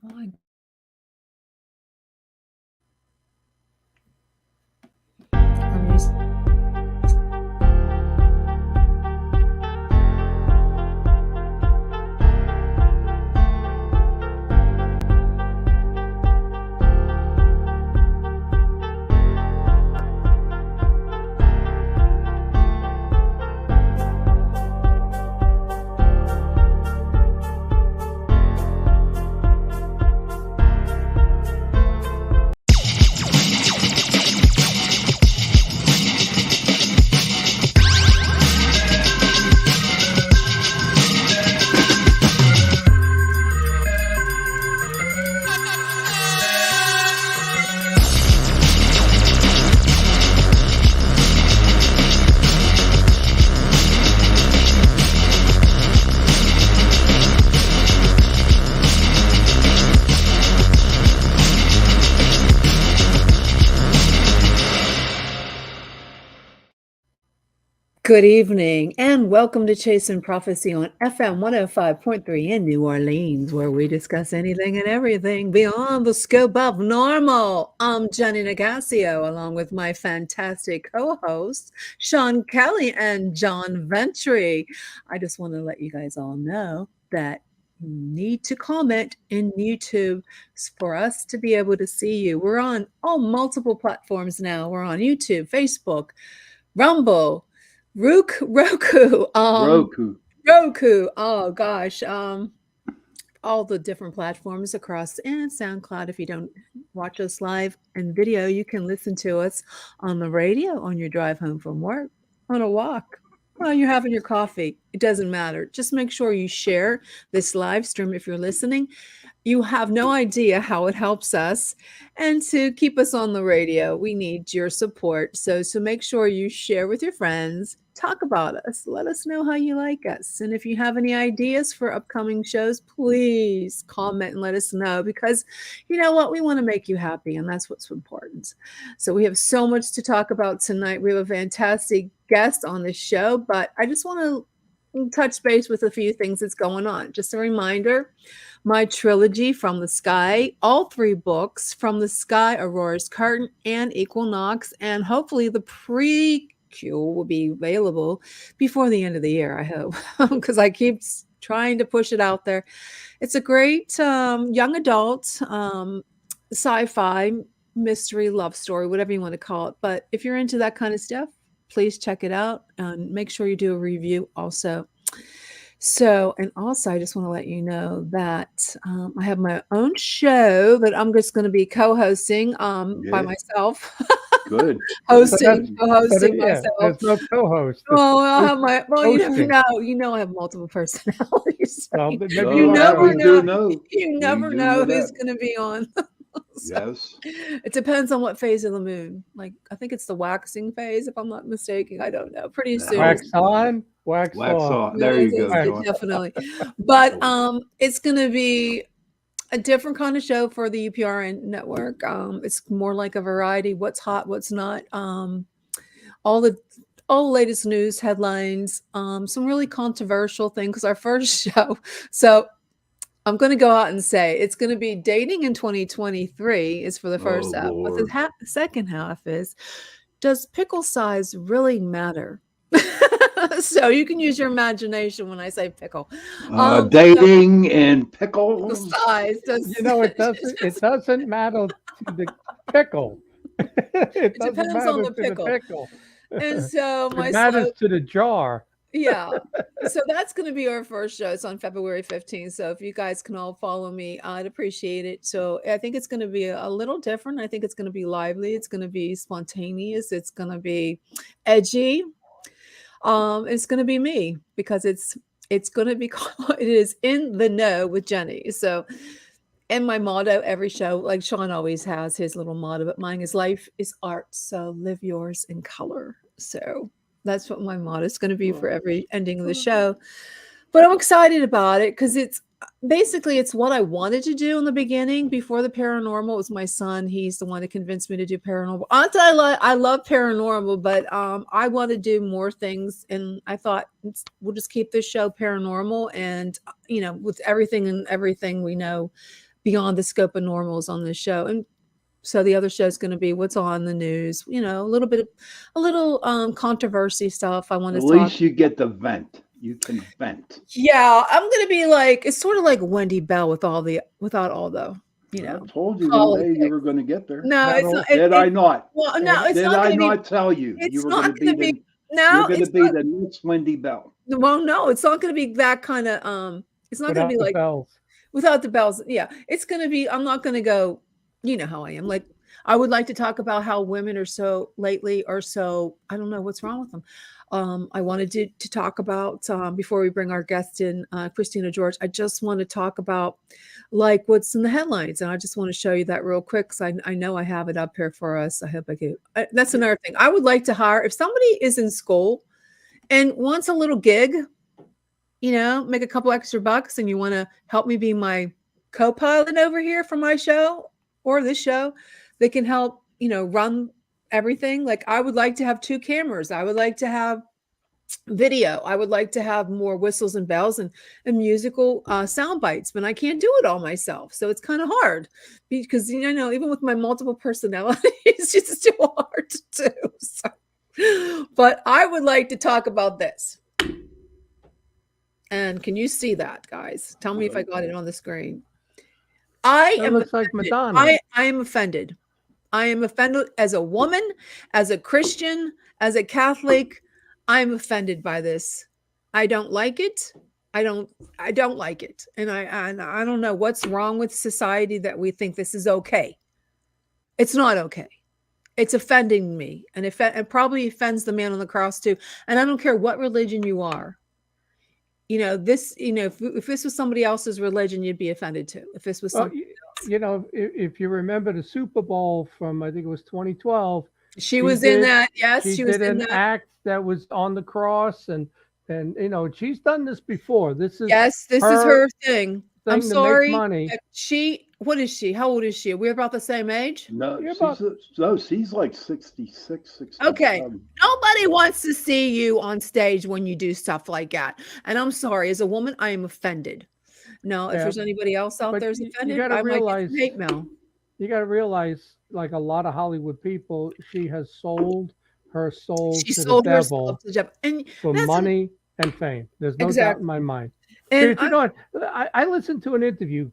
My Good evening and welcome to Chasing Prophecy on FM 105.3 in New Orleans, where we discuss anything and everything beyond the scope of normal. I'm Jenny Nicasio, along with my fantastic co-hosts, Sean Kelly and John Ventry. I just want to let you guys all know that you need to comment in YouTube for us to be able to see you. We're on multiple platforms now. We're on YouTube, Facebook, Rumble, Roku. Oh gosh. All the different platforms across and SoundCloud. If you don't watch us live and video, you can listen to us on the radio on your drive home from work, on a walk, while you're having your coffee. It doesn't matter. Just make sure you share this live stream if you're listening. You have no idea how it helps us. And to keep us on the radio, we need your support. So make sure you share with your friends, talk about us, let us know how you like us. And if you have any ideas for upcoming shows, please comment and let us know, because you know what? We want to make you happy, and that's what's important. So we have so much to talk about tonight. We have a fantastic guest on the show, but I just want to touch base with a few things that's going on. Just a reminder, my trilogy From the Sky, all 3 books, From the Sky, Aurora's Curtain, and Equinox, and hopefully the prequel will be available before the end of the year, I hope, because I keep trying to push it out there. It's a great young adult sci-fi mystery love story, whatever you want to call it. But if you're into that kind of stuff, please check it out and make sure you do a review also. So, and also I just want to let you know that I have my own show that I'm just going to be co-hosting by myself. Good. co-hosting myself. There's no co-host. Well, I'll have my, you never know. You know, I have multiple personalities. Well, you never know. You never know who's going to be on. So, yes. It depends on what phase of the moon. Like, I think it's the waxing phase, if I'm not mistaken. I don't know. Pretty soon. Wax on, wax off. There you go. Definitely. But it's going to be a different kind of show for the UPRN network. It's more like a variety. What's hot, what's not. All the latest news headlines. Some really controversial things. Because our first show. So I'm going to go out and say it's going to be dating in 2023 is for the first half. But the second half is, does pickle size really matter? So you can use your imagination when I say pickle. Dating and pickle size. It doesn't matter to the pickle. It depends on the pickle. And so it matters to the jar. Yeah. So that's going to be our first show. It's on February 15th. So if you guys can all follow me, I'd appreciate it. So I think it's going to be a little different. I think it's going to be lively. It's going to be spontaneous. It's going to be edgy. It's going to be me, because it's going to be it is in the know with Jenny. So, and my motto every show, like Sean always has his little motto, but mine is life is art. So live yours in color. So that's what my motto is going to be for every ending of the show. But I'm excited about it because it's what I wanted to do in the beginning. Before the paranormal, it was my son. He's the one that convinced me to do paranormal. I love paranormal, but I want to do more things. And I thought we'll just keep this show paranormal. And, with everything we know beyond the scope of normals on this show. And so the other show is going to be what's on the news, a little controversy stuff. I want At to talk. least you get the vent. You can vent. Yeah, I'm going to be like, it's sort of like Wendy Bell without all the, I told you one day politics. you were going to get there. No, it's not. Did I not? Well, no, it's Did not I going to be. not tell you you It's were not going to be going to be. the No, you're going to it's be not. the next Wendy Bell? Well, no, it's not going to be that kind of. It's not going to be the like bells. without the bells. Yeah, it's going to be. I'm not going to go. You know how I am. Like, I would like to talk about how women are so lately are so. I don't know what's wrong with them. I wanted to talk about before we bring our guest in, Christina George. I just want to talk about like what's in the headlines, and I just want to show you that real quick because I know I have it up here for us. I hope I can. That's another thing. I would like to hire if somebody is in school and wants a little gig, make a couple extra bucks, and you want to help me be my co-pilot over here for my show or this show, they can help, run everything. Like I would like to have 2 cameras. I would like to have video. I would like to have more whistles and bells and musical sound bites, but I can't do it all myself. So it's kind of hard because, even with my multiple personalities, it's just too hard to do. So, but I would like to talk about this. And can you see that, guys? Tell me if I got it on the screen. That looks like Madonna. I am offended. I am offended as a woman, as a Christian, as a Catholic. I'm offended by this. I don't like it. I don't like it. And I don't know what's wrong with society that we think this is okay. It's not okay. It's offending me. And it probably offends the man on the cross too. And I don't care what religion you are. If this was somebody else's religion, you'd be offended too. If this was somebody else. If you remember the Super Bowl from, I think it was 2012. She was in that. Yes, she was did in an that. act that was on the cross, and she's done this before. This is her thing. I'm to sorry. Make money. What is she? How old is she? We're about the same age? No, she's like 66, 67. Okay. Nobody wants to see you on stage when you do stuff like that. And I'm sorry, as a woman, I am offended. No, if there's anybody else out there who's offended, I might get some hate mail. You got to realize, like a lot of Hollywood people, she has sold her soul to the devil for money and fame. There's no doubt in my mind. And I listened to an interview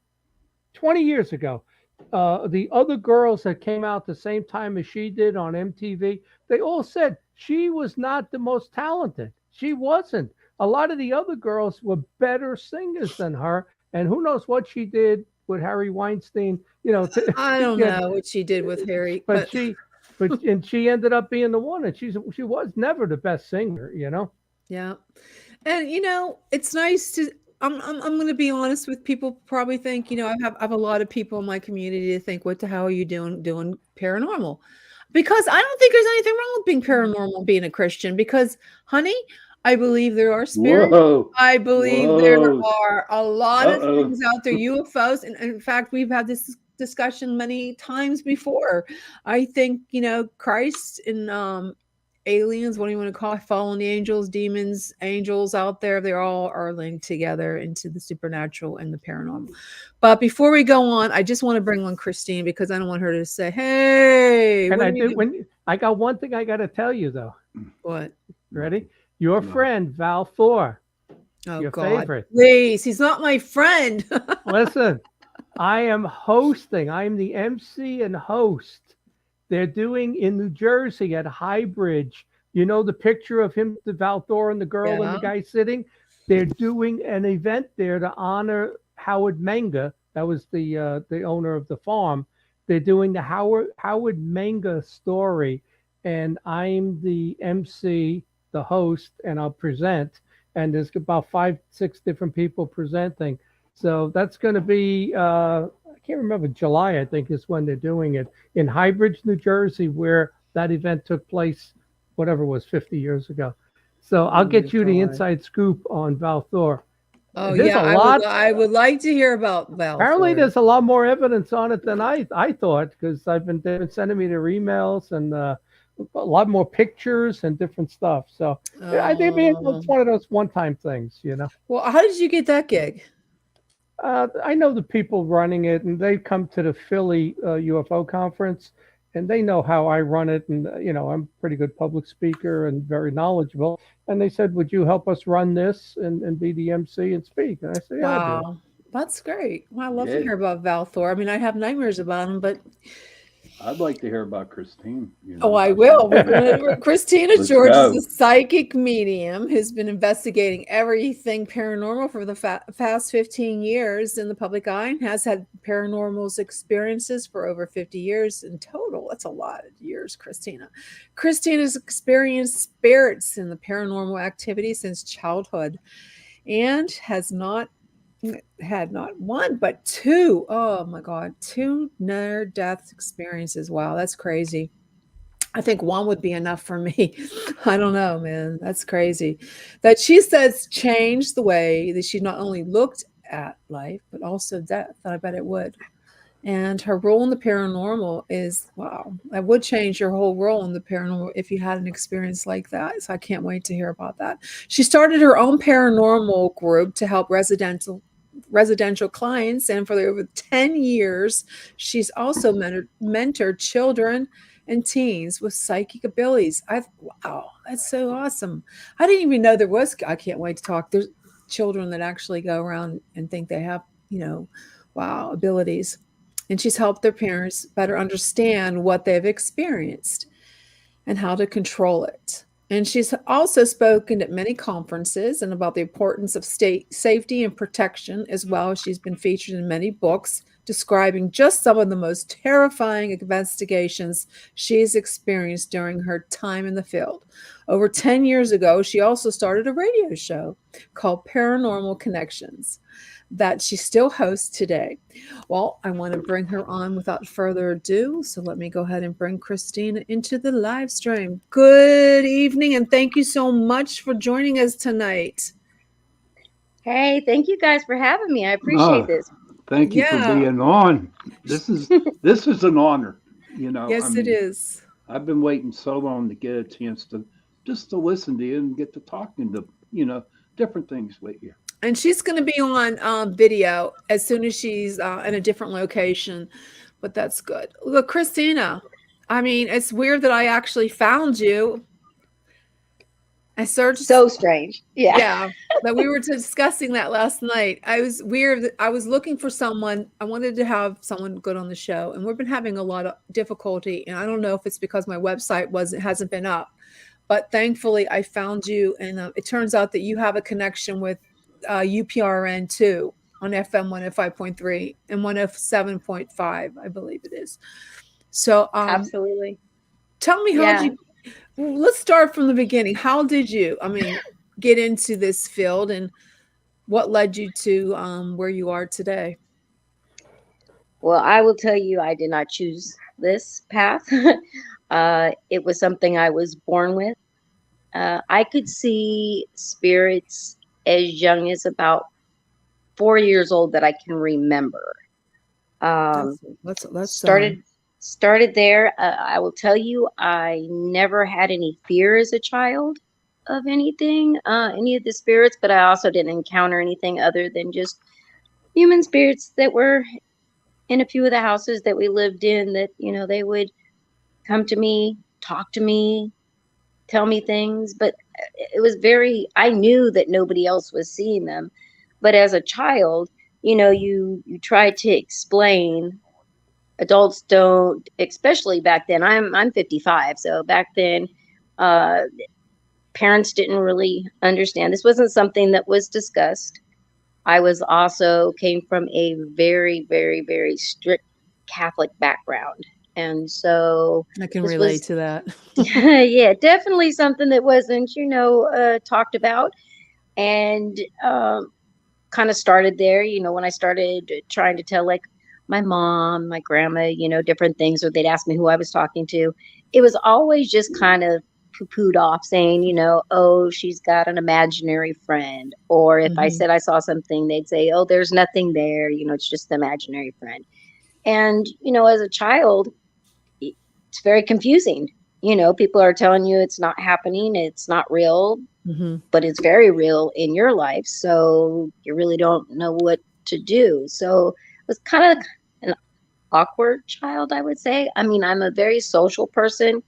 20 years ago. The other girls that came out the same time as she did on MTV, they all said she was not the most talented. She wasn't. A lot of the other girls were better singers than her. And who knows what she did with Harry Weinstein, I don't know what she did with Harry, but she ended up being the one, and she was never the best singer, Yeah. And it's nice to I'm going to be honest with people probably think, I have a lot of people in my community to think, what the hell are you doing paranormal? Because I don't think there's anything wrong with being paranormal, being a Christian, because honey, I believe there are spirits. Whoa. I believe there are a lot of things out there, UFOs. And in fact, we've had this discussion many times before. I think, Christ and aliens, what do you want to call it? Fallen angels, demons, angels out there, they all are linked together into the supernatural and the paranormal. But before we go on, I just want to bring on Christine because I don't want her to say, hey. And I got one thing I got to tell you, though. What? Ready? Your friend, Val Thor. Oh, your God. favorite. Please, he's not my friend. Listen, I am hosting. I'm the MC and host. They're doing in New Jersey at High Bridge. You know the picture of him, the Val Thor and the girl and the guy sitting? They're doing an event there to honor Howard Menga. That was the owner of the farm. They're doing the Howard Menga story. And I'm the MC, the host, and I'll present. And there's about 5-6 different people presenting. So that's going to be, I can't remember, July, I think, is when they're doing it in High Bridge, New Jersey, where that event took place, whatever it was, 50 years ago. So I'll get you the inside scoop on Val Thor. Oh, I would like to hear about Val. Apparently, there's a lot more evidence on it than I thought, because they've been sending me their emails and a lot more pictures and different stuff. So I think it's one of those one-time things, Well, how did you get that gig? I know the people running it, and they come to the Philly UFO conference, and they know how I run it. And, I'm a pretty good public speaker and very knowledgeable. And they said, would you help us run this and be the MC and speak? And I said, yeah, I'll do it. Wow. That's great. Well, I love to Yeah. hear about Valthor. I mean, I have nightmares about him, but I'd like to hear about Christine. oh, I will. Christina Let's George is go. a psychic medium who's been investigating everything paranormal for the past 15 years in the public eye and has had paranormal experiences for over 50 years in total. That's a lot of years, Christina. Christina's experienced spirits in the paranormal activity since childhood and has had not one but two, oh my god, two near death experiences. Wow, that's crazy. I think one would be enough for me. I don't know, man. That's crazy. That she says changed the way that she not only looked at life, but also death. I bet it would. And her role in the paranormal is wow. That would change your whole role in the paranormal if you had an experience like that. So I can't wait to hear about that. She started her own paranormal group to help residential clients, and for over 10 years, she's also mentored children and teens with psychic abilities. Wow, that's so awesome. I didn't even know there was. I can't wait to talk. There's children that actually go around and think they have, wow, abilities. And she's helped their parents better understand what they've experienced and how to control it. And she's also spoken at many conferences and about the importance of state safety and protection, as well as she's been featured in many books describing just some of the most terrifying investigations she's experienced during her time in the field. Over 10 years ago, she also started a radio show called Paranormal Connections that she still hosts today. Well, I want to bring her on without further ado. So let me go ahead and bring Christina into the live stream. Good evening, and thank you so much for joining us tonight. Hey, thank you guys for having me. I appreciate this. Thank you for being on. This is an honor. Yes, it is. I've been waiting so long to get a chance to just to listen to you and get to talking to different things with you. And she's going to be on video as soon as she's in a different location, but that's good. Look, Christina, I mean, it's weird that I actually found you. I searched. So strange. Yeah. Yeah. That we were discussing that last night. I was weird. I was looking for someone. I wanted to have someone good on the show, and we've been having a lot of difficulty. And I don't know if it's because my website hasn't been up, but thankfully I found you. And it turns out that you have a connection with UPRN 2 on FM 105.3 and 107.5, I believe it is. So absolutely. Tell me, let's start from the beginning. How did you, get into this field, and what led you to where you are today? Well, I will tell you, I did not choose this path. It was something I was born with. I could see spirits as young as about 4 years old that I can remember. Started there. I will tell you, I never had any fear as a child of anything, any of the spirits, but I also didn't encounter anything other than just human spirits that were in a few of the houses that we lived in that, they would come to me, talk to me, tell me things, but it was I knew that nobody else was seeing them. But as a child, you try to explain. Adults don't, especially back then. I'm 55, so back then, parents didn't really understand. This wasn't something that was discussed. I was also came from a very, very, very strict Catholic background. And so I can relate to that. Yeah, definitely something that wasn't, talked about. And kind of started there, when I started trying to tell like my mom, my grandma, different things, or they'd ask me who I was talking to. It was always just kind of poo-pooed off saying, oh, she's got an imaginary friend. Or if I said I saw something, they'd say, oh, there's nothing there. It's just an imaginary friend. And, as a child, it's very confusing. People are telling you it's not happening. It's not real, but it's very real in your life. So you really don't know what to do. So it was kind of an awkward child, I would say. I mean, I'm a very social person,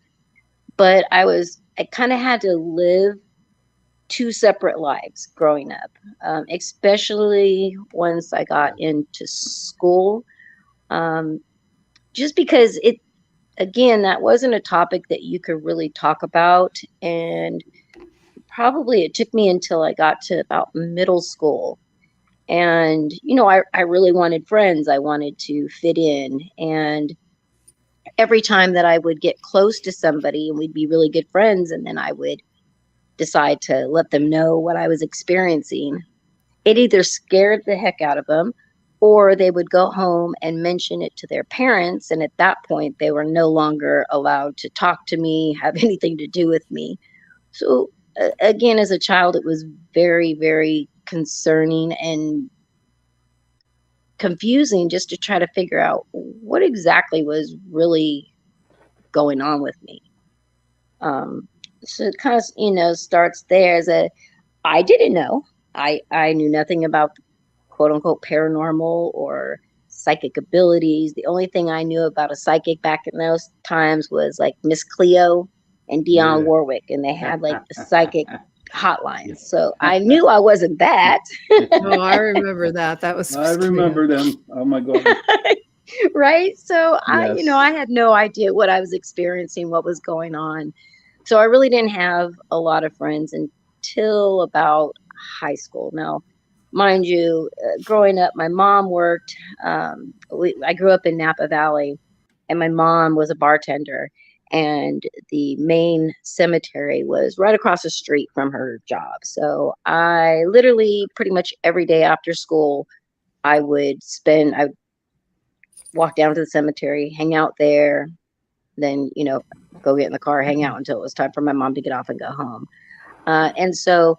but I kind of had to live two separate lives growing up, especially once I got into school. Just because again, that wasn't a topic that you could really talk about. And probably it took me until I got to about middle school. And, I really wanted friends. I wanted to fit in. And every time that I would get close to somebody and we'd be really good friends, and then I would decide to let them know what I was experiencing, it either scared the heck out of them, or they would go home and mention it to their parents. And at that point, they were no longer allowed to talk to me, have anything to do with me. So again, as a child, it was very, very concerning and confusing just to try to figure out what exactly was really going on with me. So it kind of, starts there I didn't know. I knew nothing about quote unquote paranormal or psychic abilities. The only thing I knew about a psychic back in those times was like Miss Cleo and Dionne Warwick, and they had like the psychic hotlines. So I knew I wasn't that. Oh, I remember that. That was I remember them. Oh my God. Right. So Yes. I had no idea what I was experiencing, what was going on. So I really didn't have a lot of friends until about high school. Now, mind you, growing up, my mom worked. I grew up in Napa Valley, and my mom was a bartender. And the main cemetery was right across the street from her job. So I literally pretty much every day after school, I would walk down to the cemetery, hang out there, then, go get in the car, hang out until it was time for my mom to get off and go home. And so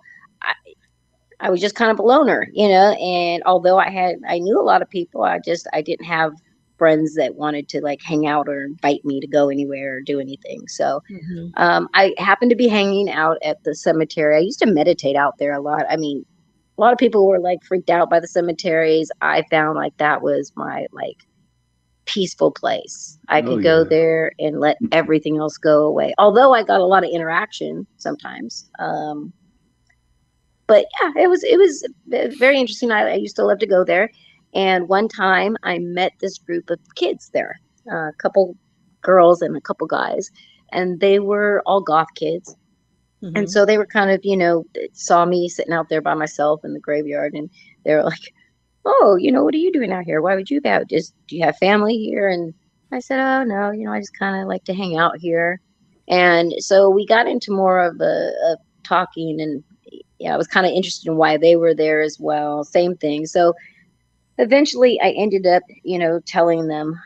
I was just kind of a loner, and although I knew a lot of people, I didn't have friends that wanted to like hang out or invite me to go anywhere or do anything. So I happened to be hanging out at the cemetery. I used to meditate out there a lot. I mean, a lot of people were like freaked out by the cemeteries. I found like that was my like peaceful place. I could go there and let everything else go away. Although I got a lot of interaction sometimes. But yeah, it was very interesting. I used to love to go there. And one time I met this group of kids there, a couple girls and a couple guys, and they were all goth kids. And so they were kind of, saw me sitting out there by myself in the graveyard, and they were like, "Oh, what are you doing out here? Why would you be out? Do you have family here?" And I said, "Oh, no, I just kind of like to hang out here." And so we got into more of a talking, and I was kind of interested in why they were there as well. Same thing. So eventually I ended up, telling them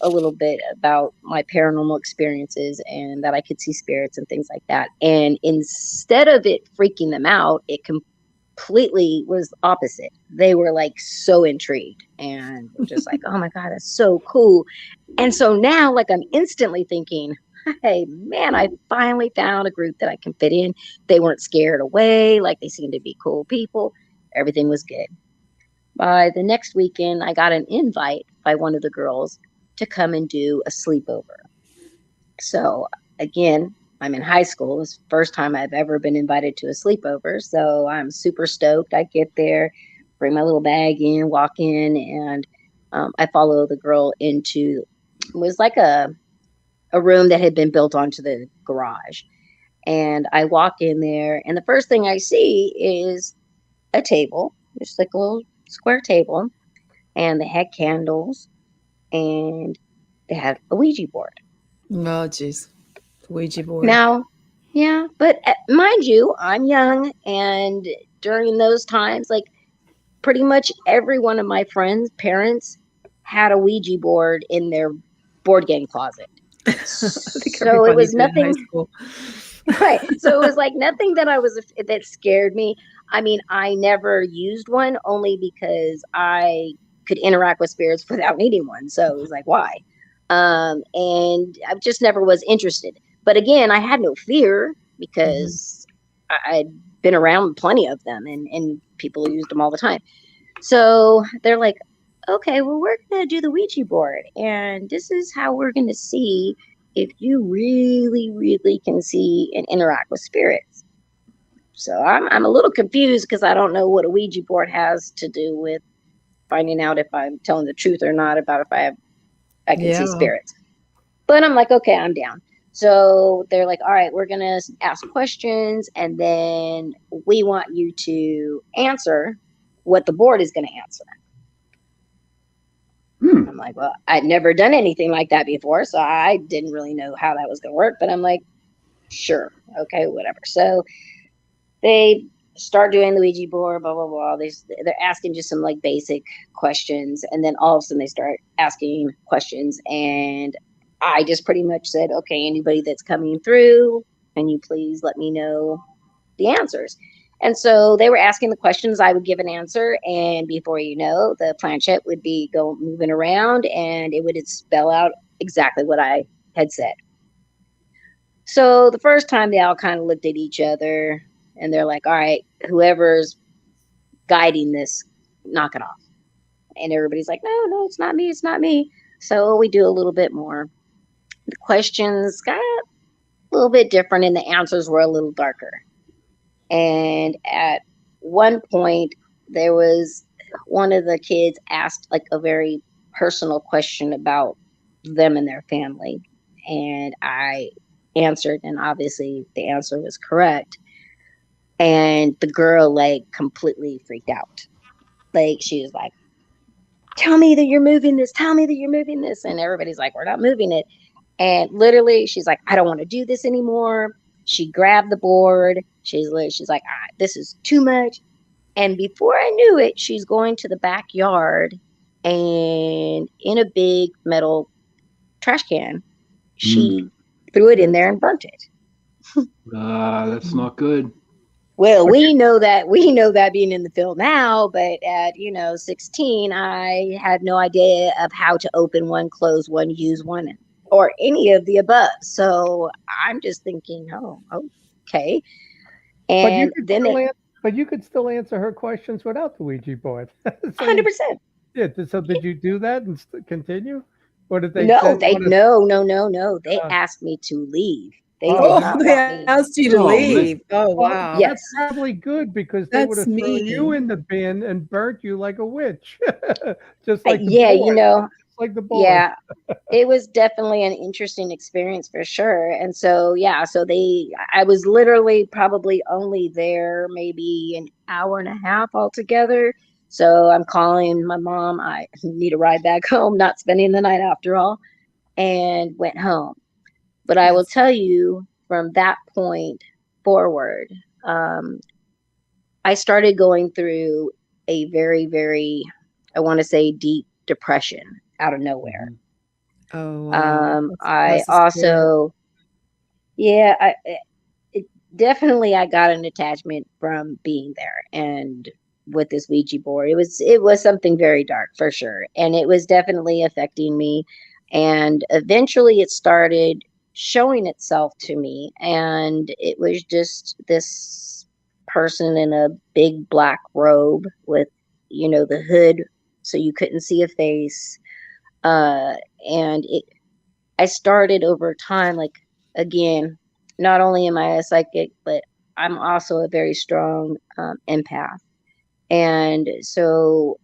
a little bit about my paranormal experiences and that I could see spirits and things like that. And instead of it freaking them out, it completely was opposite. They were like so intrigued and just like, "Oh my God, that's so cool." And so now like I'm instantly thinking, "Hey man, I finally found a group that I can fit in." They weren't scared away. Like they seemed to be cool people. Everything was good. By the next weekend, I got an invite by one of the girls to come and do a sleepover. So again, I'm in high school. It's the first time I've ever been invited to a sleepover. So I'm super stoked. I get there, bring my little bag in, walk in, and I follow the girl into, it was like a room that had been built onto the garage. And I walk in there, and the first thing I see is a table, just like a little square table, and they had candles, and they had a Ouija board. Oh, geez. Ouija board. Now, yeah, but mind you, I'm young, and during those times, like pretty much every one of my friends' parents had a Ouija board in their board game closet. So it was nothing. Right. So it was like nothing that scared me. I mean, I never used one only because I could interact with spirits without needing one. So it was like, why? And I just never was interested. But again, I had no fear because I'd been around plenty of them and people used them all the time. So they're like, okay, well, we're going to do the Ouija board. And this is how we're going to see if you really, really can see and interact with spirits. So I'm a little confused because I don't know what a Ouija board has to do with finding out if I'm telling the truth or not about if I can see Yeah. spirits. But I'm like, okay, I'm down. So they're like, all right, we're going to ask questions and then we want you to answer what the board is going to answer. Hmm. I'm like, well, I'd never done anything like that before, so I didn't really know how that was going to work. But I'm like, sure, okay, whatever. So they start doing the Ouija board, blah blah blah. They're asking just some like basic questions, and then all of a sudden they start asking questions, and I just pretty much said, okay, anybody that's coming through, can you please let me know the answers? And so they were asking the questions, I would give an answer, and before you know, the planchette would be moving around, and it would spell out exactly what I had said. So the first time they all kind of looked at each other, and they're like, all right, whoever's guiding this, knock it off. And everybody's like, no, it's not me, it's not me. So we do a little bit more. The questions got a little bit different, and the answers were a little darker. And at one point, there was one of the kids asked like a very personal question about them and their family. And I answered, and obviously the answer was correct. And the girl like completely freaked out. Like she was like, tell me that you're moving this, tell me that you're moving this. And everybody's like, we're not moving it. And literally, she's like, I don't want to do this anymore. She grabbed the board. She's like, this is too much. And before I knew it, she's going to the backyard and in a big metal trash can, she threw it in there and burnt it. That's not good. Well, we know that being in the field now, but at 16, I had no idea of how to open one, close one, use one, or any of the above. So I'm just thinking, oh, okay. And But you could still answer her questions without the Ouija board. So 100%. yeah. So did you do that and continue, or did they? No, No. They asked me to leave. They did Oh, not They want me. asked you to Oh, man. leave. Oh, well, wow. Yes. that's probably good because they would That's have thrown you mean. in the bin and burnt you like a witch, just like the Yeah, board. Just like the board. yeah, it was definitely an interesting experience for sure. And so, yeah, I was literally probably only there maybe an hour and a half altogether. So I'm calling my mom. I need a ride back home, not spending the night after all, and went home. But I will Yes. tell you from that point forward, um, I started going through a very, very, I want to say, deep depression out of nowhere. Oh, wow. I That's a spirit. also, yeah, definitely I got an attachment from being there and with this Ouija board. It was something very dark for sure, and it was definitely affecting me. And eventually, it started showing itself to me, and it was just this person in a big black robe with the hood, so you couldn't see a face. Uh, and I started over time, like, again, not only am I a psychic, but I'm also a very strong empath. And so,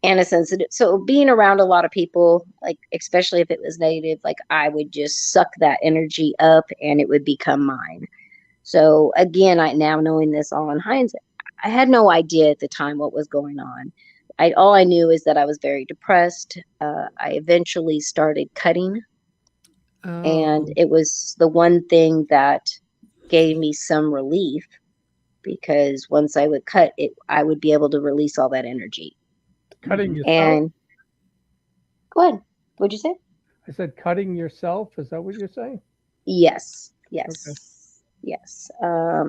and a sensitive. So, being around a lot of people, like, especially if it was negative, like, I would just suck that energy up and it would become mine. So, again, now knowing this all in hindsight, I had no idea at the time what was going on. All I knew is that I was very depressed. I eventually started cutting, and Oh, it was the one thing that gave me some relief because once I would cut it, I would be able to release all that energy. Cutting yourself. And go ahead. What'd you say? I said cutting yourself. Is that what you're saying? Yes, Okay. yes.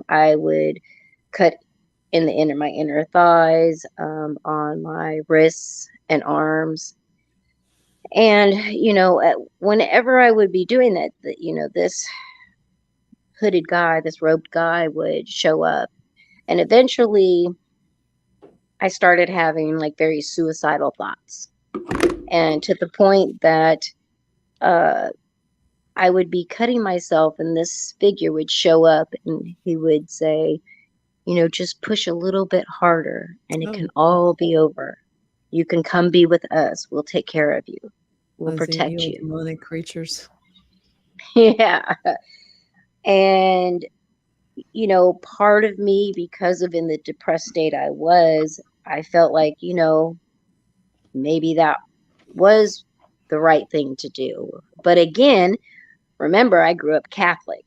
I would cut in my inner thighs, on my wrists and arms. And whenever I would be doing that, this hooded guy, this robed guy would show up. And eventually I started having like very suicidal thoughts, and to the point that I would be cutting myself, and this figure would show up, and he would say, just push a little bit harder, and it can Oh, all be over. You can come be with us. We'll take care of you. We'll those protect evil you. demonic creatures. Yeah. And, part of me, because of in the depressed state I was, I felt like, maybe that was the right thing to do. But again, remember, I grew up Catholic,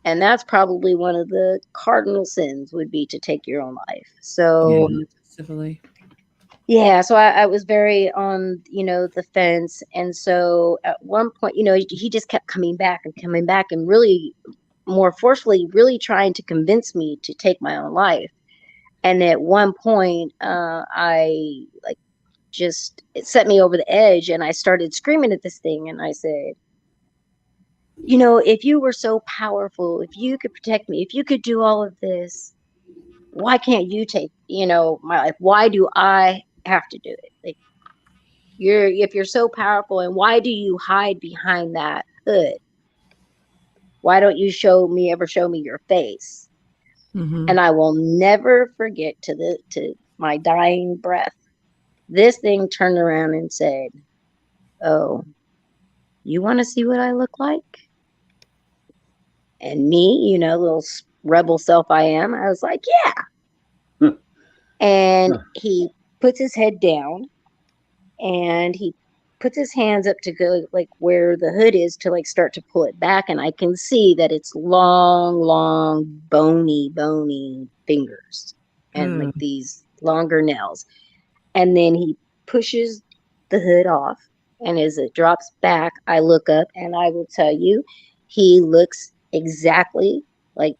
and that's probably one of the cardinal sins would be to take your own life. So, Yeah, civilly. yeah, so I was very on, the fence. And so at one point, he just kept coming back and really more forcefully, really trying to convince me to take my own life. And at one point, I like it set me over the edge, and I started screaming at this thing. And I said, if you were so powerful, if you could protect me, if you could do all of this, why can't you take, my life? Why do I have to do it? Like, if you're so powerful, and why do you hide behind that hood? Why don't you ever show me your face? Mm-hmm. And I will never forget to my dying breath, this thing turned around and said, "Oh, you want to see what I look like?" And me, little rebel self I am, I was like, "Yeah." And he puts his head down, and he puts his hands up to go like where the hood is to like start to pull it back, and I can see that it's long, bony fingers and like these longer nails. And then he pushes the hood off, and as it drops back, I look up, and I will tell you, he looks exactly like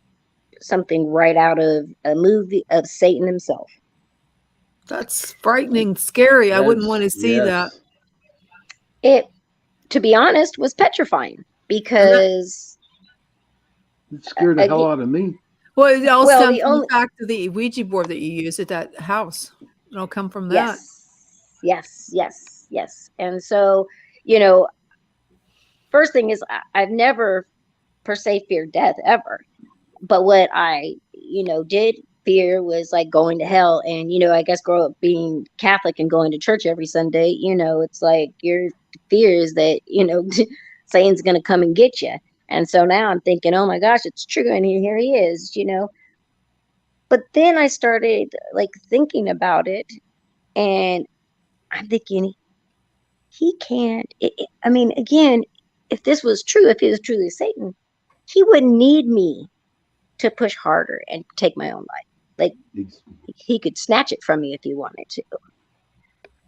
something right out of a movie of Satan himself. That's frightening, scary. I wouldn't want to see that. Yes. It, to be honest, was petrifying And that, because It scared the hell out of me. well, it all well, stems the from the only fact of the Ouija board that you use at that house. It'll come from that. yes. And so, you know, first thing is I've never per se feared death ever. But what I, did fear was like going to hell. And, I guess grow up being Catholic and going to church every Sunday, it's like your fear is that, Satan's going to come and get you. And so now I'm thinking, oh my gosh, it's true. And here he is. But then I started like thinking about it, and I'm thinking, he can't. I mean, again, if this was true, if he was truly Satan, he wouldn't need me to push harder and take my own life. Like, he could snatch it from me if he wanted to.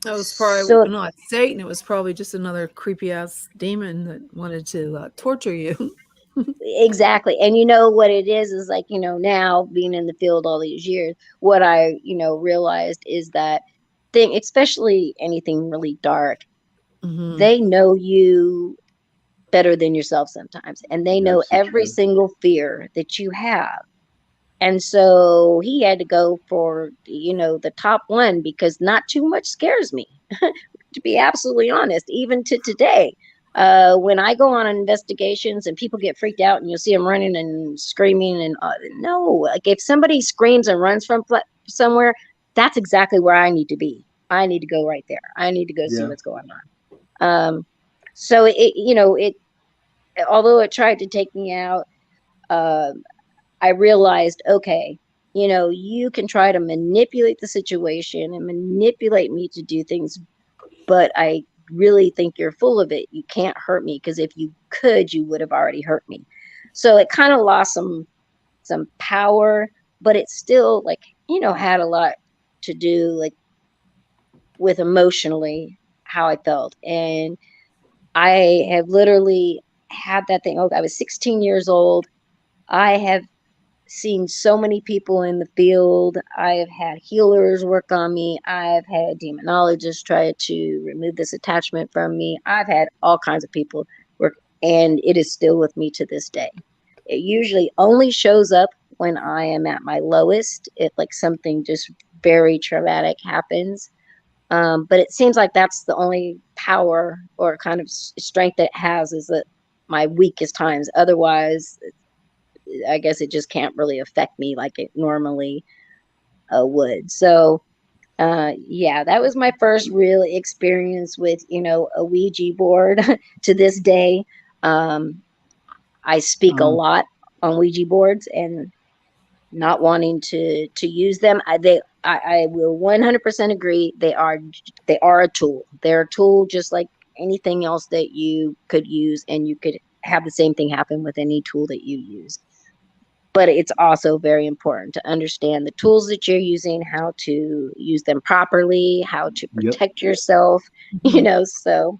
That was probably So not Satan. It was probably just another creepy ass demon that wanted to torture you. exactly. And what it is like, now being in the field all these years, what I, realized is that thing, especially anything really dark, Mm-hmm. they know you better than yourself sometimes. And they know Yes, every true. single fear that you have. And so he had to go for, the top one, because not too much scares me, to be absolutely honest, even to today. When I go on investigations and people get freaked out and you'll see them running and screaming, and no, like if somebody screams and runs from somewhere, that's exactly where I need to be. I need to go right there. I need to go see Yeah. what's going on. So it, although it tried to take me out, I realized, okay, you can try to manipulate the situation and manipulate me to do things, but I really think you're full of it. You can't hurt me, because if you could, you would have already hurt me. So it kind of lost some power, but it still like, had a lot to do like with emotionally how I felt. And I have literally had that thing. Oh, I was 16 years old. I have seen so many people in the field. I have had healers work on me. I've had demonologists try to remove this attachment from me. I've had all kinds of people work, and it is still with me to this day. It usually only shows up when I am at my lowest, if like something just very traumatic happens. But it seems like that's the only power or kind of strength that it has, is that my weakest times. Otherwise, I guess it just can't really affect me like it normally would. So, yeah, that was my first real experience with, a Ouija board. To this day, I speak a Um, lot on Ouija boards, and not wanting to use them. I will 100% agree. They are a tool. They're a tool just like anything else that you could use, and you could have the same thing happen with any tool that you use. But it's also very important to understand the tools that you're using, how to use them properly, how to yep. protect yourself, so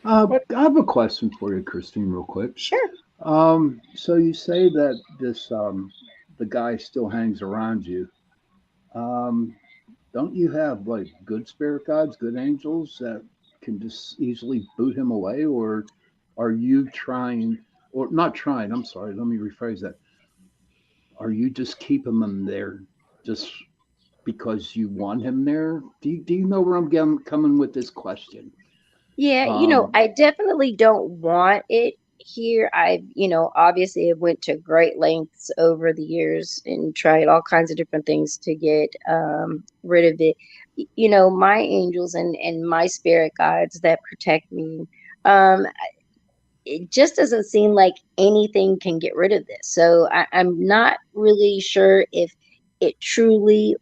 I have a question for you, Christine, real quick. sure. So you say that this the guy still hangs around you. Um, don't you have like good spirit guides, good angels that can just easily boot him away, or are you trying, or not trying? I'm sorry. Let me rephrase that. Are you just keeping him there just because you want him there? Do you know where I'm coming with this question? Yeah, Um, I definitely don't want it here. Obviously have went to great lengths over the years and tried all kinds of different things to get rid of it. My angels and my spirit guides that protect me, um, it just doesn't seem like anything can get rid of this. So I'm not really sure if it truly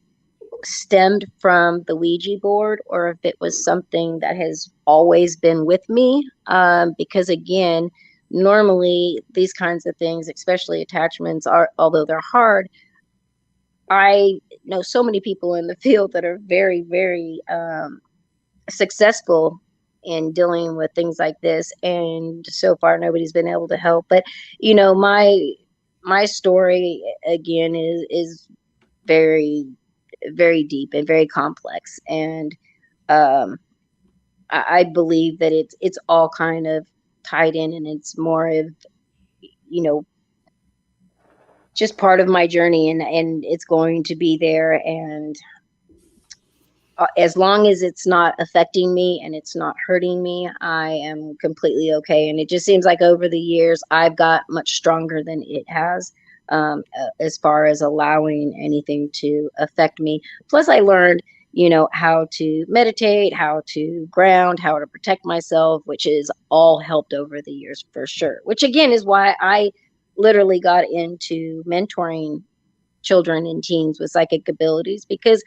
stemmed from the Ouija board, or if it was something that has always been with me. Because again, normally these kinds of things, especially attachments, are, although they're hard, I know so many people in the field that are very, very successful in dealing with things like this, and so far nobody's been able to help. But my story again is very, very deep and very complex, and um I believe that it's all kind of tied in, and it's more of, you know just part of my journey, and it's going to be there. And as long as it's not affecting me and it's not hurting me, I am completely okay. And it just seems like over the years, I've got much stronger than it has, as far as allowing anything to affect me. Plus, I learned, how to meditate, how to ground, how to protect myself, which is all helped over the years for sure. Which again is why I literally got into mentoring children and teens with psychic abilities, because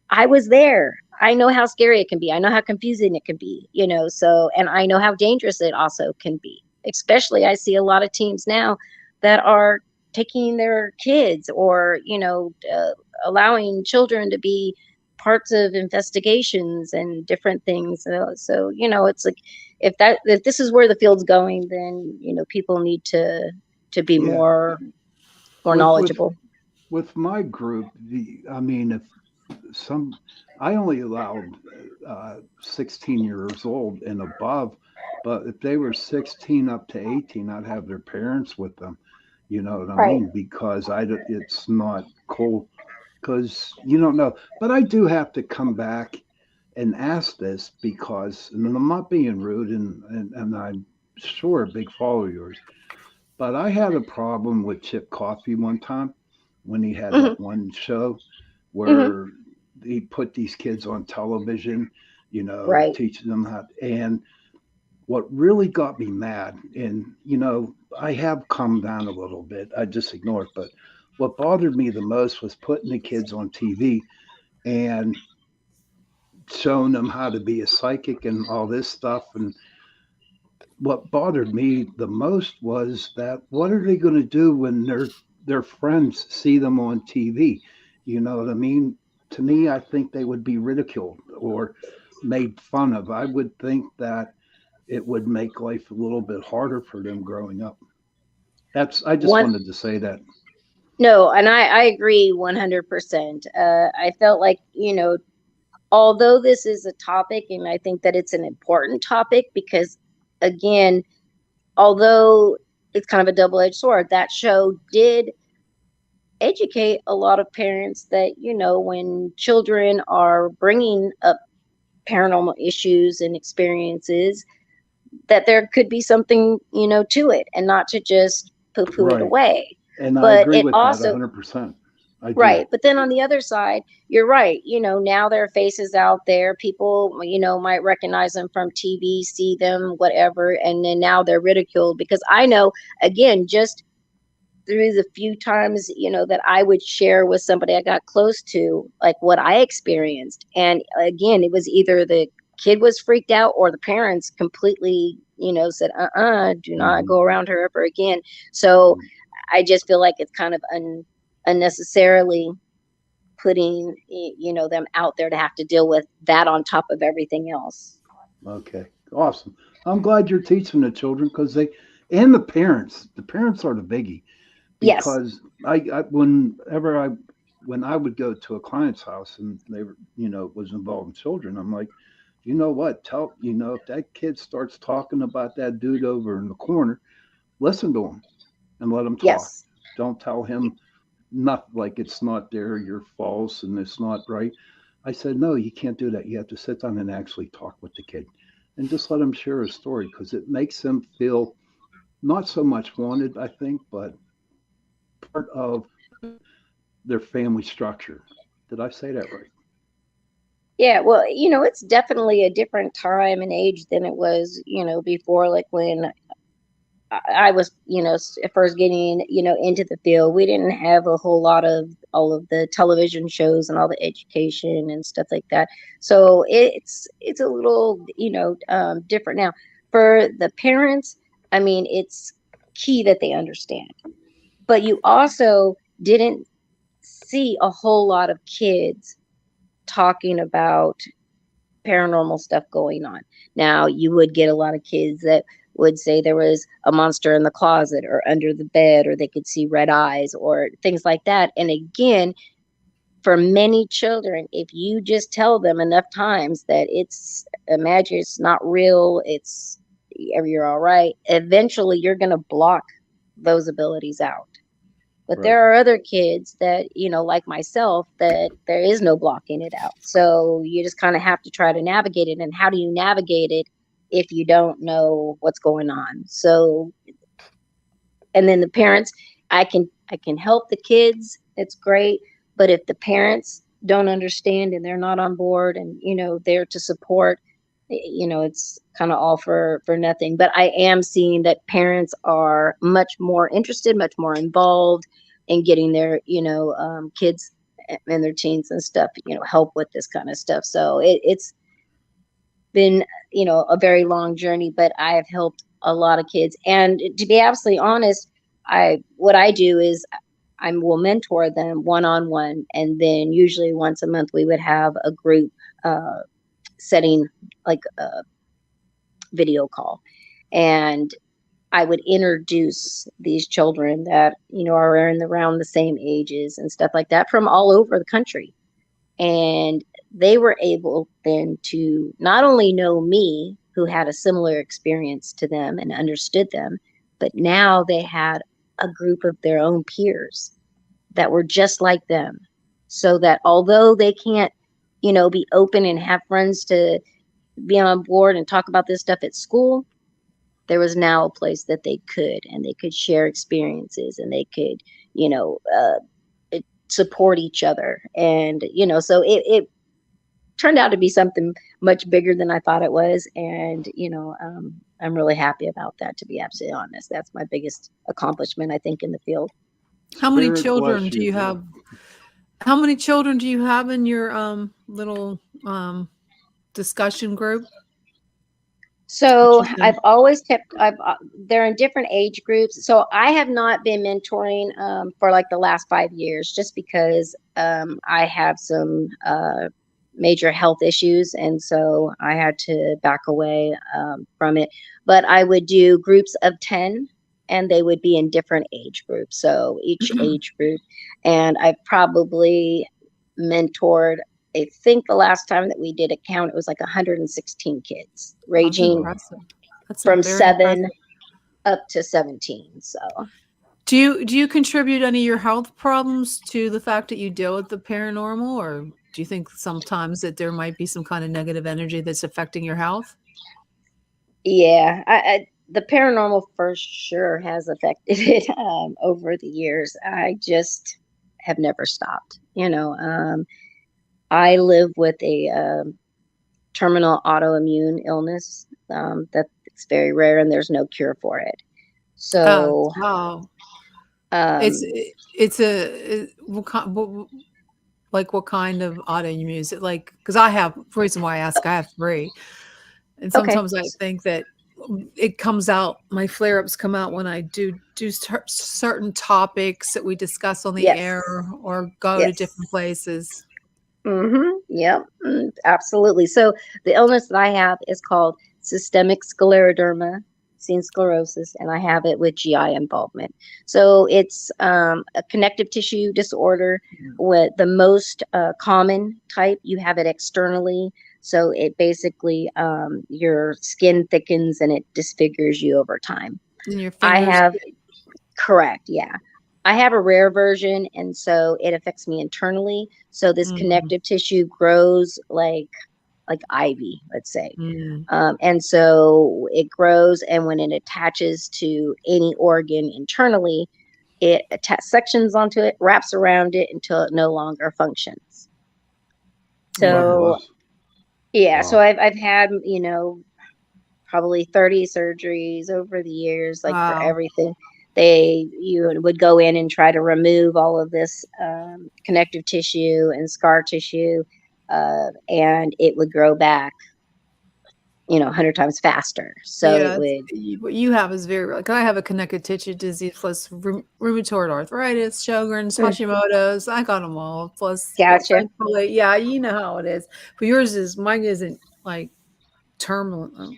I was there. I know how scary it can be. I know how confusing it can be, so, and I know how dangerous it also can be. Especially, I see a lot of teams now that are taking their kids, or, allowing children to be parts of investigations and different things. So, it's like, if this is where the field's going, then, people need to be yeah. more With with knowledgeable. with my group, I mean, if some, I only allowed 16 years old and above, but if they were 16 up to 18, I'd have their parents with them. You know what I Right. mean? Because it's not cool, because you don't know. But I do have to come back and ask this, because, and I'm not being rude, and I'm sure a big follower of yours, but I had a problem with Chip Coffey one time when he had Hmm. that one show Hmm. where he put these kids on television, Right. teaching them how. And what really got me mad, and I have calmed down a little bit. I just ignore it. But what bothered me the most was putting the kids on TV and showing them how to be a psychic and all this stuff. And what bothered me the most was that, what are they going to do when their friends see them on TV? You know what I mean? To me, I think they would be ridiculed or made fun of. I would think that it would make life a little bit harder for them growing up. I just One wanted to say that. No, and I agree 100%. I felt like, although this is a topic, and I think that it's an important topic, because, again, although it's kind of a double-edged sword, that show did educate a lot of parents that, when children are bringing up paranormal issues and experiences, that there could be something, to it, and not to just poo-poo it Right. away. And I But agree it with that also, 100%. I do. right. But then on the other side, you're right. Now there are faces out there. People, might recognize them from TV, see them, whatever. And then now they're ridiculed because I know, again, just through the few times, that I would share with somebody I got close to, like what I experienced. And again, it was either the kid was freaked out or the parents completely, said, do not Mhm. go around her ever again. So I just feel like it's kind of unnecessarily putting, them out there to have to deal with that on top of everything else. Okay. Awesome. I'm glad you're teaching the children because and the parents are the biggie. Yes. Because when I would go to a client's house and they were, was involving children, I'm like, you know what? If that kid starts talking about that dude over in the corner, listen to him and let him talk. Yes. Don't tell him not like it's not there, you're false and it's not right. I said, no, you can't do that. You have to sit down and actually talk with the kid and just let him share his story because it makes them feel not so much wanted, I think, but part of their family structure. Did I say that right? Yeah, well, it's definitely a different time and age than it was, before, like when I was, first getting, into the field. We didn't have a whole lot of all of the television shows and all the education and stuff like that. So it's a little, different now. For the parents, I mean, it's key that they understand. But you also didn't see a whole lot of kids talking about paranormal stuff going on. Now, you would get a lot of kids that would say there was a monster in the closet or under the bed, or they could see red eyes or things like that. And again, for many children, if you just tell them enough times that it's imagine it's not real, you're all right, eventually you're going to block those abilities out. But Right. there are other kids that, like myself, that there is no blocking it out. So you just kind of have to try to navigate it. And how do you navigate it if you don't know what's going on? So, and then the parents, I can help the kids. It's great. But if the parents don't understand and they're not on board and, there to support, it's kind of all for nothing. But I am seeing that parents are much more interested, much more involved in getting their, kids and their teens and stuff, help with this kind of stuff. So it's been, a very long journey, but I have helped a lot of kids. And to be absolutely honest, what I do is I will mentor them one on one, and then usually once a month we would have a group setting, like a video call, and I would introduce these children that are in around the same ages and stuff like that from all over the country, and they were able then to not only know me, who had a similar experience to them and understood them, but now they had a group of their own peers that were just like them. So that although they can't, be open and have friends to be on board and talk about this stuff at school, there was now a place that they could, and they could share experiences, and they could, you know, support each other. And, so it turned out to be something much bigger than I thought it was. And, I'm really happy about that, to be absolutely honest. That's my biggest accomplishment, I think, in the field. How many Spirit children bless do you. you have? How many children do you have in your little discussion group? What So you said? I've always kept, they're in different age groups. So I have not been mentoring for like the last 5 years, just because I have some major health issues. And so I had to back away from it. But I would do groups of 10, and they would be in different age groups. So each age group. And I've probably mentored, I think the last time that we did a count, it was like 116 kids, That's ranging Wow. impressive. That's a from very 7 impressive. up to 17. So Do you contribute any of your health problems to the fact that you deal with the paranormal, or do you think sometimes that there might be some kind of negative energy that's affecting your health? Yeah, the paranormal for sure has affected it over the years. I just have never stopped. I live with a terminal autoimmune illness that's very rare, and there's no cure for it. Oh, So, wow. It's um, it's a what kind of autoimmune is it? Like, because I have the reason why I ask, I have three, and okay, sometimes I think that it comes out. My flare ups come out when I do certain topics that we discuss on the air yes, or go to different yes. places. Yep. Absolutely. So the illness that I have is called systemic scleroderma, seen sclerosis, and I have it with GI involvement. So it's a connective tissue disorder. With the most common type, you have it externally. So it basically your skin thickens and it disfigures you over time. In your I fingers. have Correct, yeah. I have a rare version, and so it affects me internally. So this Mhm, connective tissue grows like ivy, let's say. mm. And so it grows, and when it attaches to any organ internally, it sections onto it, wraps around it until it no longer functions. God Yeah. So bless. yeah, so Wow. I've had probably 30 surgeries over the years, like for Wow. everything. You would go in and try to remove all of this connective tissue and scar tissue, and it would grow back, 100 times faster. So it Yeah, would, what you have is very like I have a connective tissue disease plus rheumatoid arthritis, Sjogren's, mm, Hashimoto's. I got them all. Plus, gotcha. thankfully, yeah, you know how it is. But yours is mine isn't like terminal. It'll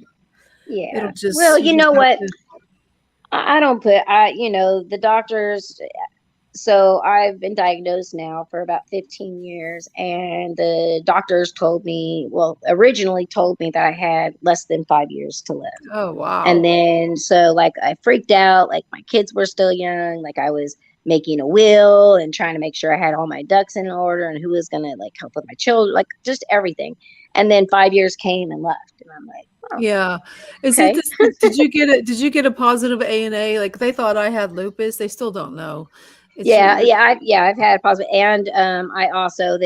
Yeah. Well, just you you just know have what? to. I don't put, the doctors. So I've been diagnosed now for about 15 years, and the doctors told me, well, originally told me that I had less than 5 years to live. Oh And wow. then, so like, I freaked out, like, my kids were still young, like, I was making a will and trying to make sure I had all my ducks in order and who was going to like help with my children, like, just everything. And then 5 years came and left. And I'm like, oh, Yeah. Is it okay. this? Did you get a positive ANA? Like they thought I had lupus. They still don't know. It's Yeah, your. I've had positive, and I also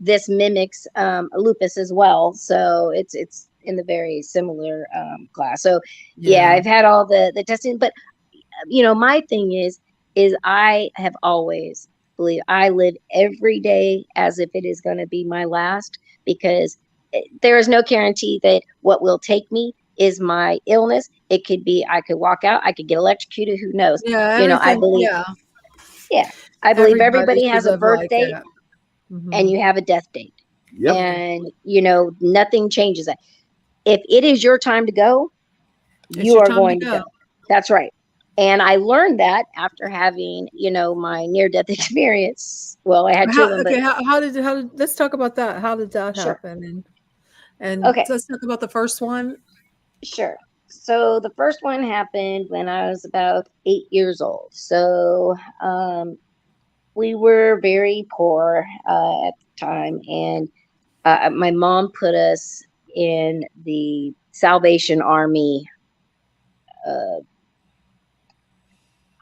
this mimics lupus as well, so it's in the very similar class. So yeah, Yeah. I've had all the testing, but my thing is I have always believed I live every day as if it is going to be my last, because there is no guarantee that what will take me is my illness. It could be I could walk out, I could get electrocuted, who knows. Yeah. I Everything. believe, Yeah. yeah, I believe Everybody everybody should has a live birth like date that. and Mhm. you have a death date. Yep. Yeah. And nothing changes that. If it is your time to go, It's you your are time to going to go. go. That's right. And I learned that after having, my near death experience. Well, I had two of How them, but okay, how did let's talk about that. How did that sure. happen? And Okay, let's talk about the first one. sure. So the first one happened when I was about 8 years old. So we were very poor at the time, and my mom put us in the Salvation Army. Uh,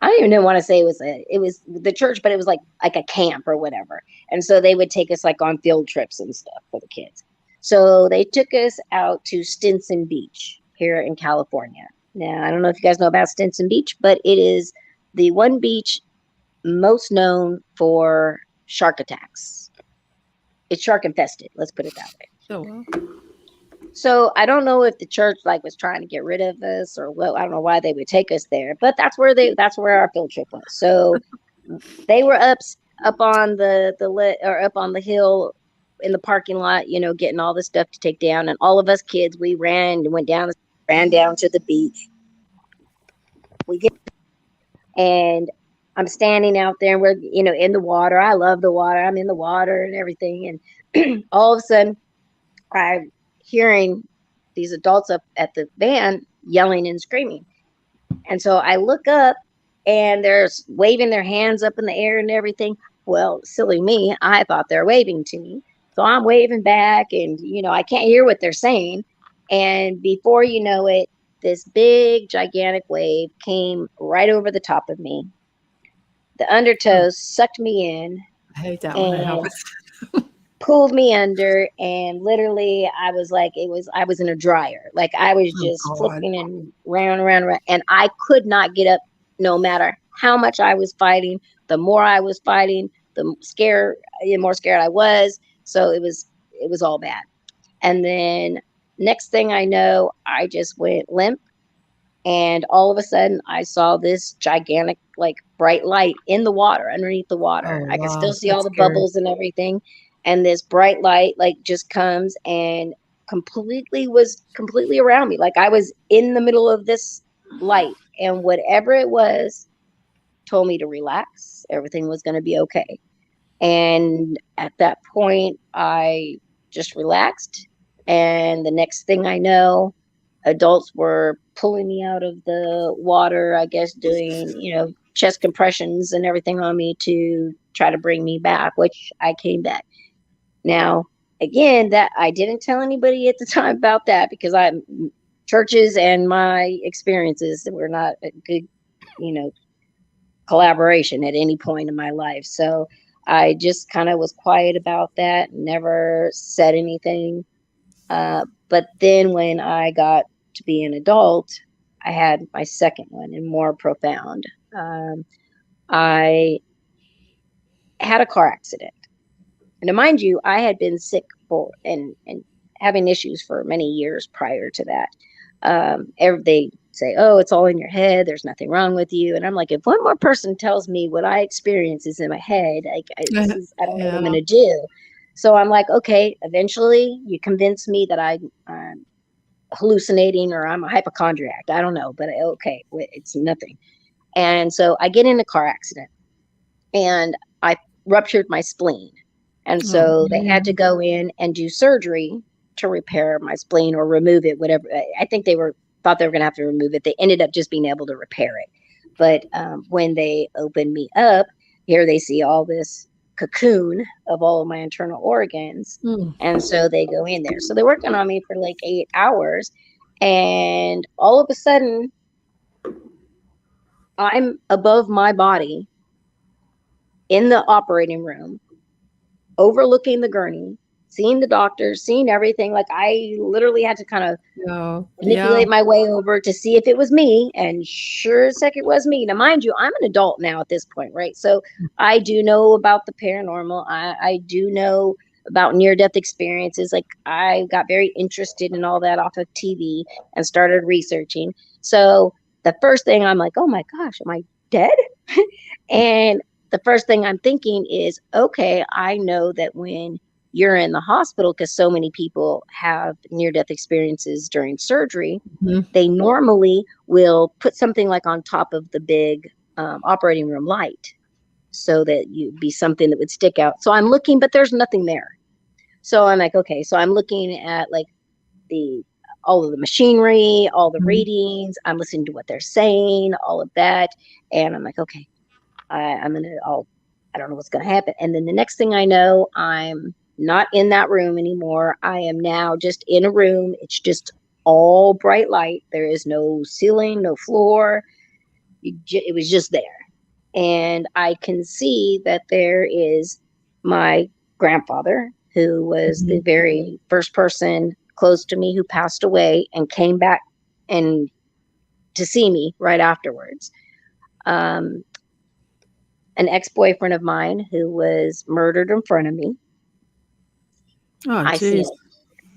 I don't even want to say it was the church, but it was like a camp or whatever. And so they would take us like on field trips and stuff for the kids. So they took us out to Stinson Beach here in California. Now, I don't know if you guys know about Stinson Beach, but it is the one beach most known for shark attacks. It's shark infested, let's put it that way. Oh well. So I don't know if the church like was trying to get rid of us or what. I don't know why they would take us there, but that's where our field trip was. So they were up on the lit or up on the hill in the parking lot, getting all the stuff to take down, and all of us kids we ran down to the beach. We get and I'm standing out there, and we're in the water. I love the water. I'm in the water and everything, and all of a sudden I'm hearing these adults up at the van yelling and screaming. And so I look up and they're waving their hands up in the air and everything. Well, silly me, I thought they're waving to me. So I'm waving back, and I can't hear what they're saying. And before you know it, this big, gigantic wave came right over the top of me. The Oh, undertow sucked me in I hate that when that and happens. pulled me under, and literally I was in a dryer. Like I was Oh just God. flipping and round and round, and I could not get up no matter how much I was fighting. The more I was fighting, the more scared I was. So it was all bad. And then next thing I know, I just went limp, and all of a sudden I saw this gigantic, like, bright light in the water, underneath the Oh water. I could still wow, see all that's the scary. bubbles and everything, and this bright light like just comes and was completely around me, like I was in the middle of this light, and whatever it was told me to relax, everything was going to be okay. And at that point, I just relaxed. And the next thing I know, adults were pulling me out of the water, I guess, doing, chest compressions and everything on me to try to bring me back, which I came back. Now, again, that I didn't tell anybody at the time about that, because churches and my experiences were not a good, you know, collaboration at any point in my life. So I just kind of was quiet about that, never said anything. But then when I got to be an adult, I had my second one, and more profound. I had a car accident. And to mind you, I had been sick and having issues for many years prior to that. They say, "Oh, it's all in your head. There's nothing wrong with you." And I'm like, if one more person tells me what I experience is in my head, like I don't know what I'm Yeah. going to do. So I'm like, okay. Eventually, you convince me that I'm hallucinating or I'm a hypochondriac. I don't know, but okay, it's nothing. And so I get in a car accident, and I ruptured my spleen. And Oh so they had to man. go in and do surgery to repair my spleen or remove it, whatever. I think thought they were going to have to remove it. They ended up just being able to repair it. But when they opened me up, here they see all this cocoon of all of my internal organs. Mm. And so they go in there. So they're working on me for like 8 hours. And all of a sudden, I'm above my body in the operating room, overlooking the gurney, seeing the doctors, seeing everything. Like I literally had to kind of No. Yeah. manipulate my way over to see if it was me. And sure as heck it was me. Now, mind you, I'm an adult now at this point, right? So I do know about the paranormal. I do know about near-death experiences. Like I got very interested in all that off of TV and started researching. So the first thing I'm like, oh my gosh, am I dead? And the first thing I'm thinking is, okay, I know that when you're in the hospital, because so many people have near-death experiences during surgery, Mhm. they normally will put something like on top of the big operating room light, so that you'd be something that would stick out. So I'm looking, but there's nothing there. So I'm like, okay, so I'm looking at like the all of the machinery, all the Mhm. readings, I'm listening to what they're saying, all of that. And I'm like, okay, I don't know what's gonna happen. And then the next thing I know, I'm not in that room anymore. I am now just in a room. It's just all bright light. There is no ceiling, no floor. It was just there. And I can see that there is my grandfather, who was the Mhm. very first person close to me who passed away and came back and to see me right afterwards. Um, an ex-boyfriend of mine who was murdered in front of me. Oh I see geez.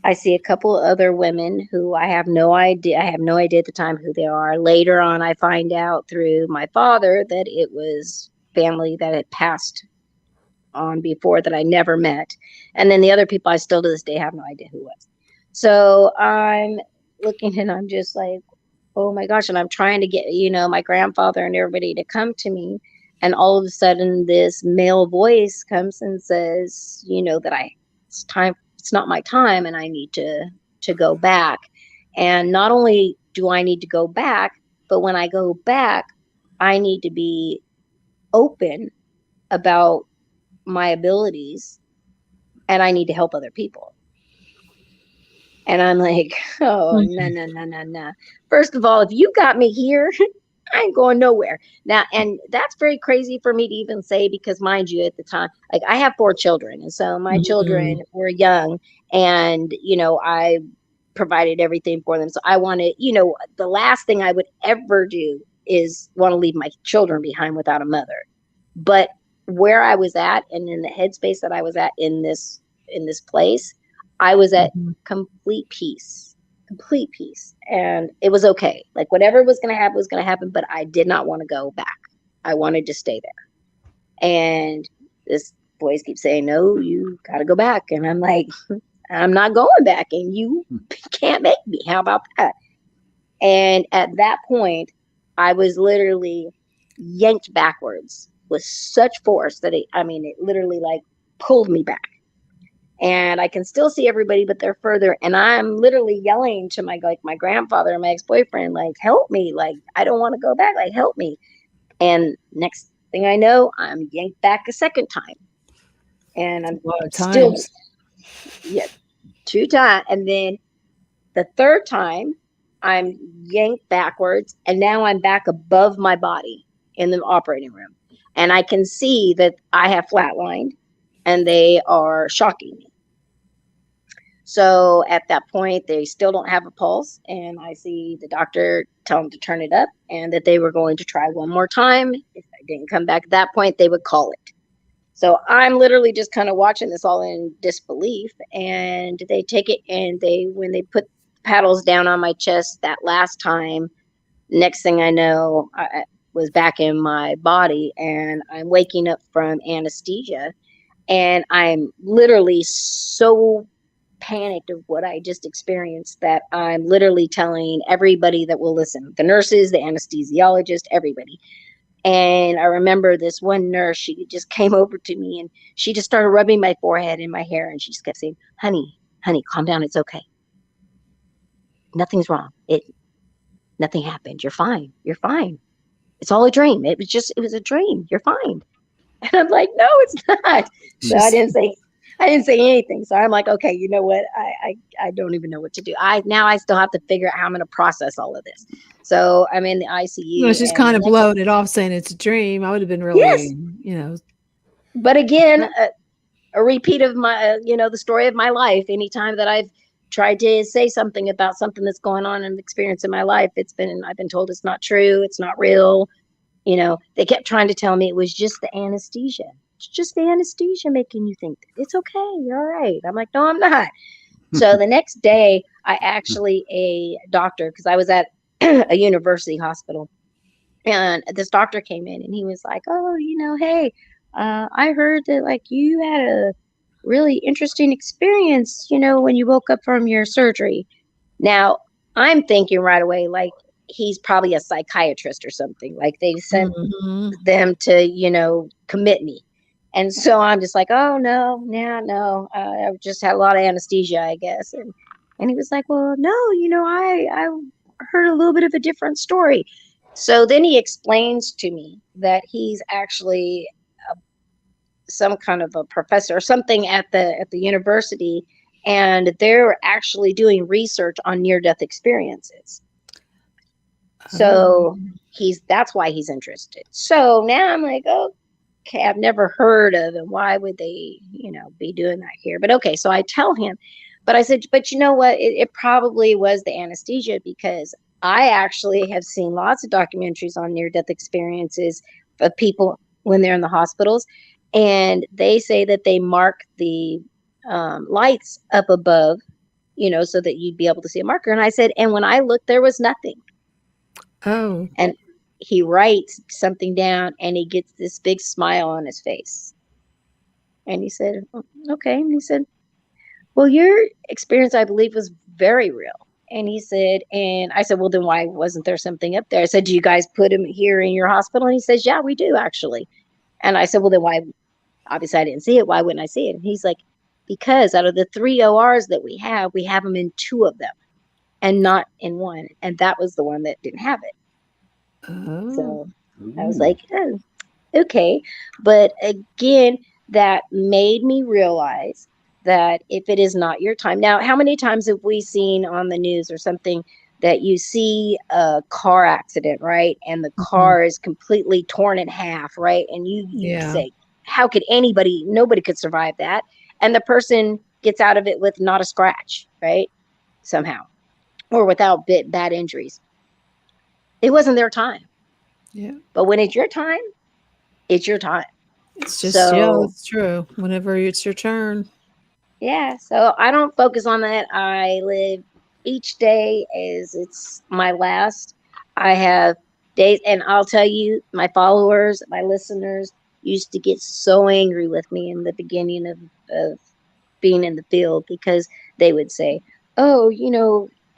I see a couple of other women who I have no idea. I have no idea at the time who they are. Later on, I find out through my father that it was family that had passed on before that I never met. And then the other people I still to this day have no idea who was. So I'm looking, and I'm just like, oh my gosh. And I'm trying to get, my grandfather and everybody to come to me. And all of a sudden this male voice comes and says, that it's not my time, and I need to go back. And not only do I need to go back, but when I go back, I need to be open about my abilities, and I need to help other people. And I'm like, oh, no. First of all, if you got me here, I ain't going nowhere. Now, and that's very crazy for me to even say, because mind you, at the time, like I have 4 children. And so my children were young, and, I provided everything for them. So I wanted, the last thing I would ever do is want to leave my children behind without a mother. But where I was at, and in the headspace that I was at in this place, I was at complete peace. And it was okay. Like whatever was going to happen was going to happen, but I did not want to go back. I wanted to stay there. And this voice keeps saying, no, you got to go back. And I'm like, I'm not going back, and you can't make me. How about that? And at that point, I was literally yanked backwards with such force that it literally like pulled me back. And I can still see everybody, but they're further. And I'm literally yelling to my grandfather and my ex-boyfriend, like, help me. Like, I don't want to go back. Like, help me. And next thing I know, I'm yanked back a second time. And I'm still, 2 times. And then the third time, I'm yanked backwards. And now I'm back above my body in the operating room. And I can see that I have flatlined, and they are shocking me. So at that point, they still don't have a pulse. And I see the doctor tell them to turn it up, and that they were going to try one more time. If I didn't come back at that point, they would call it. So I'm literally just kind of watching this all in disbelief. And they take it, and when they put paddles down on my chest that last time, next thing I know, I was back in my body, and I'm waking up from anesthesia. And I'm literally so panicked of what I just experienced that I'm literally telling everybody that will listen, the nurses, the anesthesiologist, everybody. And I remember this one nurse, she just came over to me, and she just started rubbing my forehead and my hair, and she just kept saying, honey, calm down. It's okay. Nothing's wrong. Nothing happened. You're fine. It's all a dream. It was a dream. You're fine. And I'm like, no, it's not. So I didn't say anything. So I'm like, okay, you know what? I don't even know what to do. Now I still have to figure out how I'm going to process all of this. So I'm in the ICU. Well, she's kind of blowing it off, saying it's a dream. I would have been really, But again, a repeat of my, the story of my life. Anytime that I've tried to say something about something that's going on in the experience in my life, I've been told it's not true. It's not real. They kept trying to tell me it was just the anesthesia. It's just the anesthesia making you think that it's okay. You're all right. I'm like, no, I'm not. So the next day, a doctor, because I was at a university hospital, and this doctor came in, and he was like, oh, hey, I heard that like you had a really interesting experience, when you woke up from your surgery. Now I'm thinking right away, like, he's probably a psychiatrist or something. Like they sent them to, commit me. And so I'm just like, oh no. I just had a lot of anesthesia, I guess. And he was like, well, no, I heard a little bit of a different story. So then he explains to me that he's actually some kind of a professor or something at the university, and they're actually doing research on near-death experiences. So that's why he's interested. So now I'm like, okay, I've never heard of him. Why would they, be doing that here? But okay, so I tell him, but I said, but you know what? It probably was the anesthesia, because I actually have seen lots of documentaries on near-death experiences of people when they're in the hospitals, and they say that they mark the lights up above, so that you'd be able to see a marker. And I said, and when I looked, there was nothing. Oh. And he writes something down, and he gets this big smile on his face. And he said, okay. And he said, well, your experience, I believe, was very real. And he said, and I said, well, then why wasn't there something up there? I said, do you guys put him here in your hospital? And he says, yeah, we do actually. And I said, well, then why? Obviously, I didn't see it. Why wouldn't I see it? And he's like, because out of the 3 ORs that we have them in 2 of them and not in 1. And that was the one that didn't have it. Oh. So I was Ooh. like, oh, okay. But again, that made me realize that if it is not your time. Now, how many times have we seen on the news or something that you see a car accident, right? And the Mhm. car is completely torn in half, right? And you Yeah. say, how could nobody could survive that? And the person gets out of it with not a scratch, right? Somehow, or without bad injuries. It wasn't their time. Yeah. But when it's your time, it's your time. It's just, yeah, So it's true. Whenever it's your turn. yeah, so I don't focus on that. I live each day as it's my last. I have days, and I'll tell you, my followers, my listeners used to get so angry with me in the beginning of being in the field because they would say, "Oh,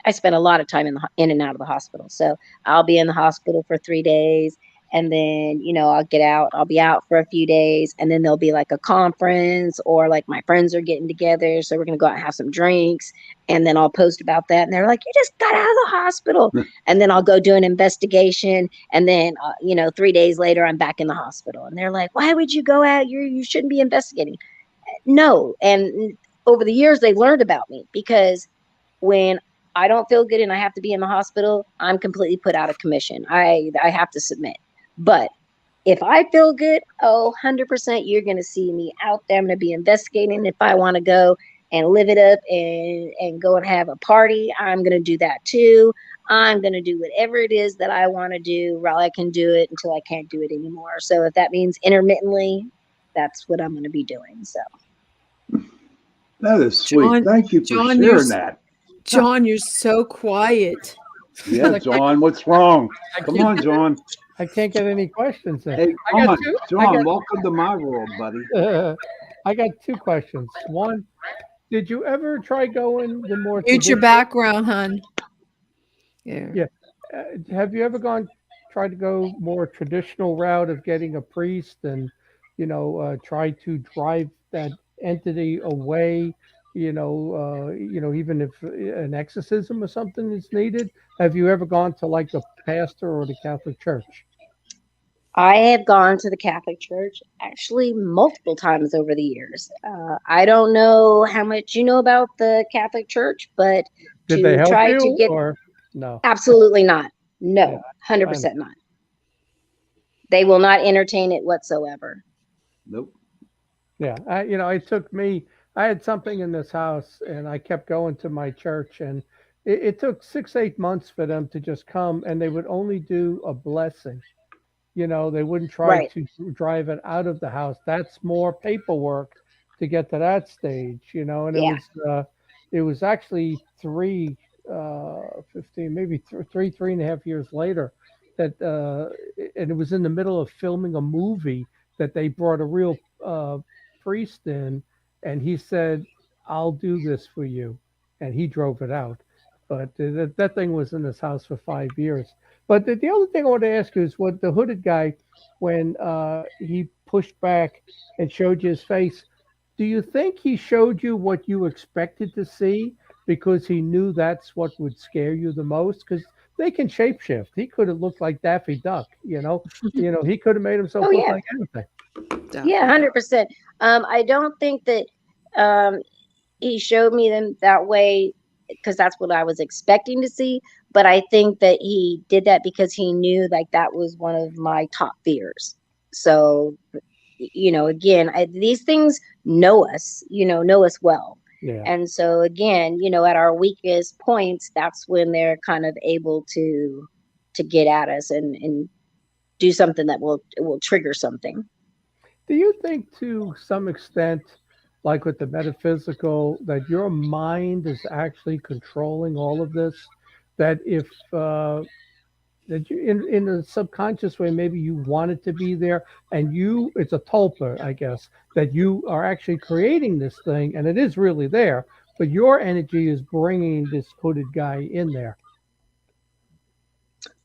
I spent a lot of time in and out of the hospital. So I'll be in the hospital for 3 days, and then I'll get out. I'll be out for a few days, and then there'll be like a conference or like my friends are getting together, so we're gonna go out and have some drinks, and then I'll post about that, and they're like, "You just got out of the hospital," and then I'll go do an investigation, and then 3 days later I'm back in the hospital, and they're like, "Why would you go out? You shouldn't be investigating." No. And over the years, they learned about me because when I don't feel good and I have to be in the hospital, I'm completely put out of commission. I have to submit. But if I feel good, 100%, you're going to see me out there. I'm going to be investigating. If I want to go and live it up and go and have a party, I'm going to do that too. I'm going to do whatever it is that I want to do while I can do it until I can't do it anymore. So if that means intermittently, that's what I'm going to be doing. So. That is sweet. John, Thank you for John, you're sharing that. John, you're so quiet. Yeah, I John, what's wrong? Come can't on, John. I can't get any questions in. Hey, I got John. two. John, welcome to my world, buddy. I got two questions. One, did you ever try going the more Mute your traditional? background, hun. Yeah. Yeah. Have you ever tried to go more traditional route of getting a priest and, try to drive that entity away, even if an exorcism or something is needed? Have you ever gone to like the pastor or the Catholic Church? I have gone to the Catholic Church actually multiple times over the years. I don't know how much you know about the Catholic Church, but Did they to help try to you get or no? absolutely not. Yeah, No, I 100% not. They will not entertain it whatsoever. Nope. Yeah, it took me. I had something in this house, and I kept going to my church, and it took 6, 8 months for them to just come, and they would only do a blessing. They wouldn't try Right. to drive it out of the house. That's more paperwork to get to that stage. And Yeah. it was actually 15, maybe 3.5 years later that, and it was in the middle of filming a movie that they brought a real priest in, and he said, "I'll do this for you," and he drove it out. But that thing was in his house for 5 years. But the other thing I want to ask you is what the hooded guy, when he pushed back and showed you his face, do you think he showed you what you expected to see because he knew that's what would scare you the most? Because they can shapeshift. He could have looked like Daffy Duck, he could have made himself Oh look yeah. like anything. Yeah, 100%. I don't think that um he showed me them that way because that's what I was expecting to see. But I think that he did that because he knew like that was one of my top fears. So, again, these things know us well. Yeah. And so again, at our weakest points, that's when they're kind of able to get at us and do something that will trigger something. Do you think to some extent, like with the metaphysical, that your mind is actually controlling all of this? That if that you in a subconscious way, maybe you want it to be there, and it's a tulpa, I guess, that you are actually creating this thing, and it is really there, but your energy is bringing this hooded guy in there.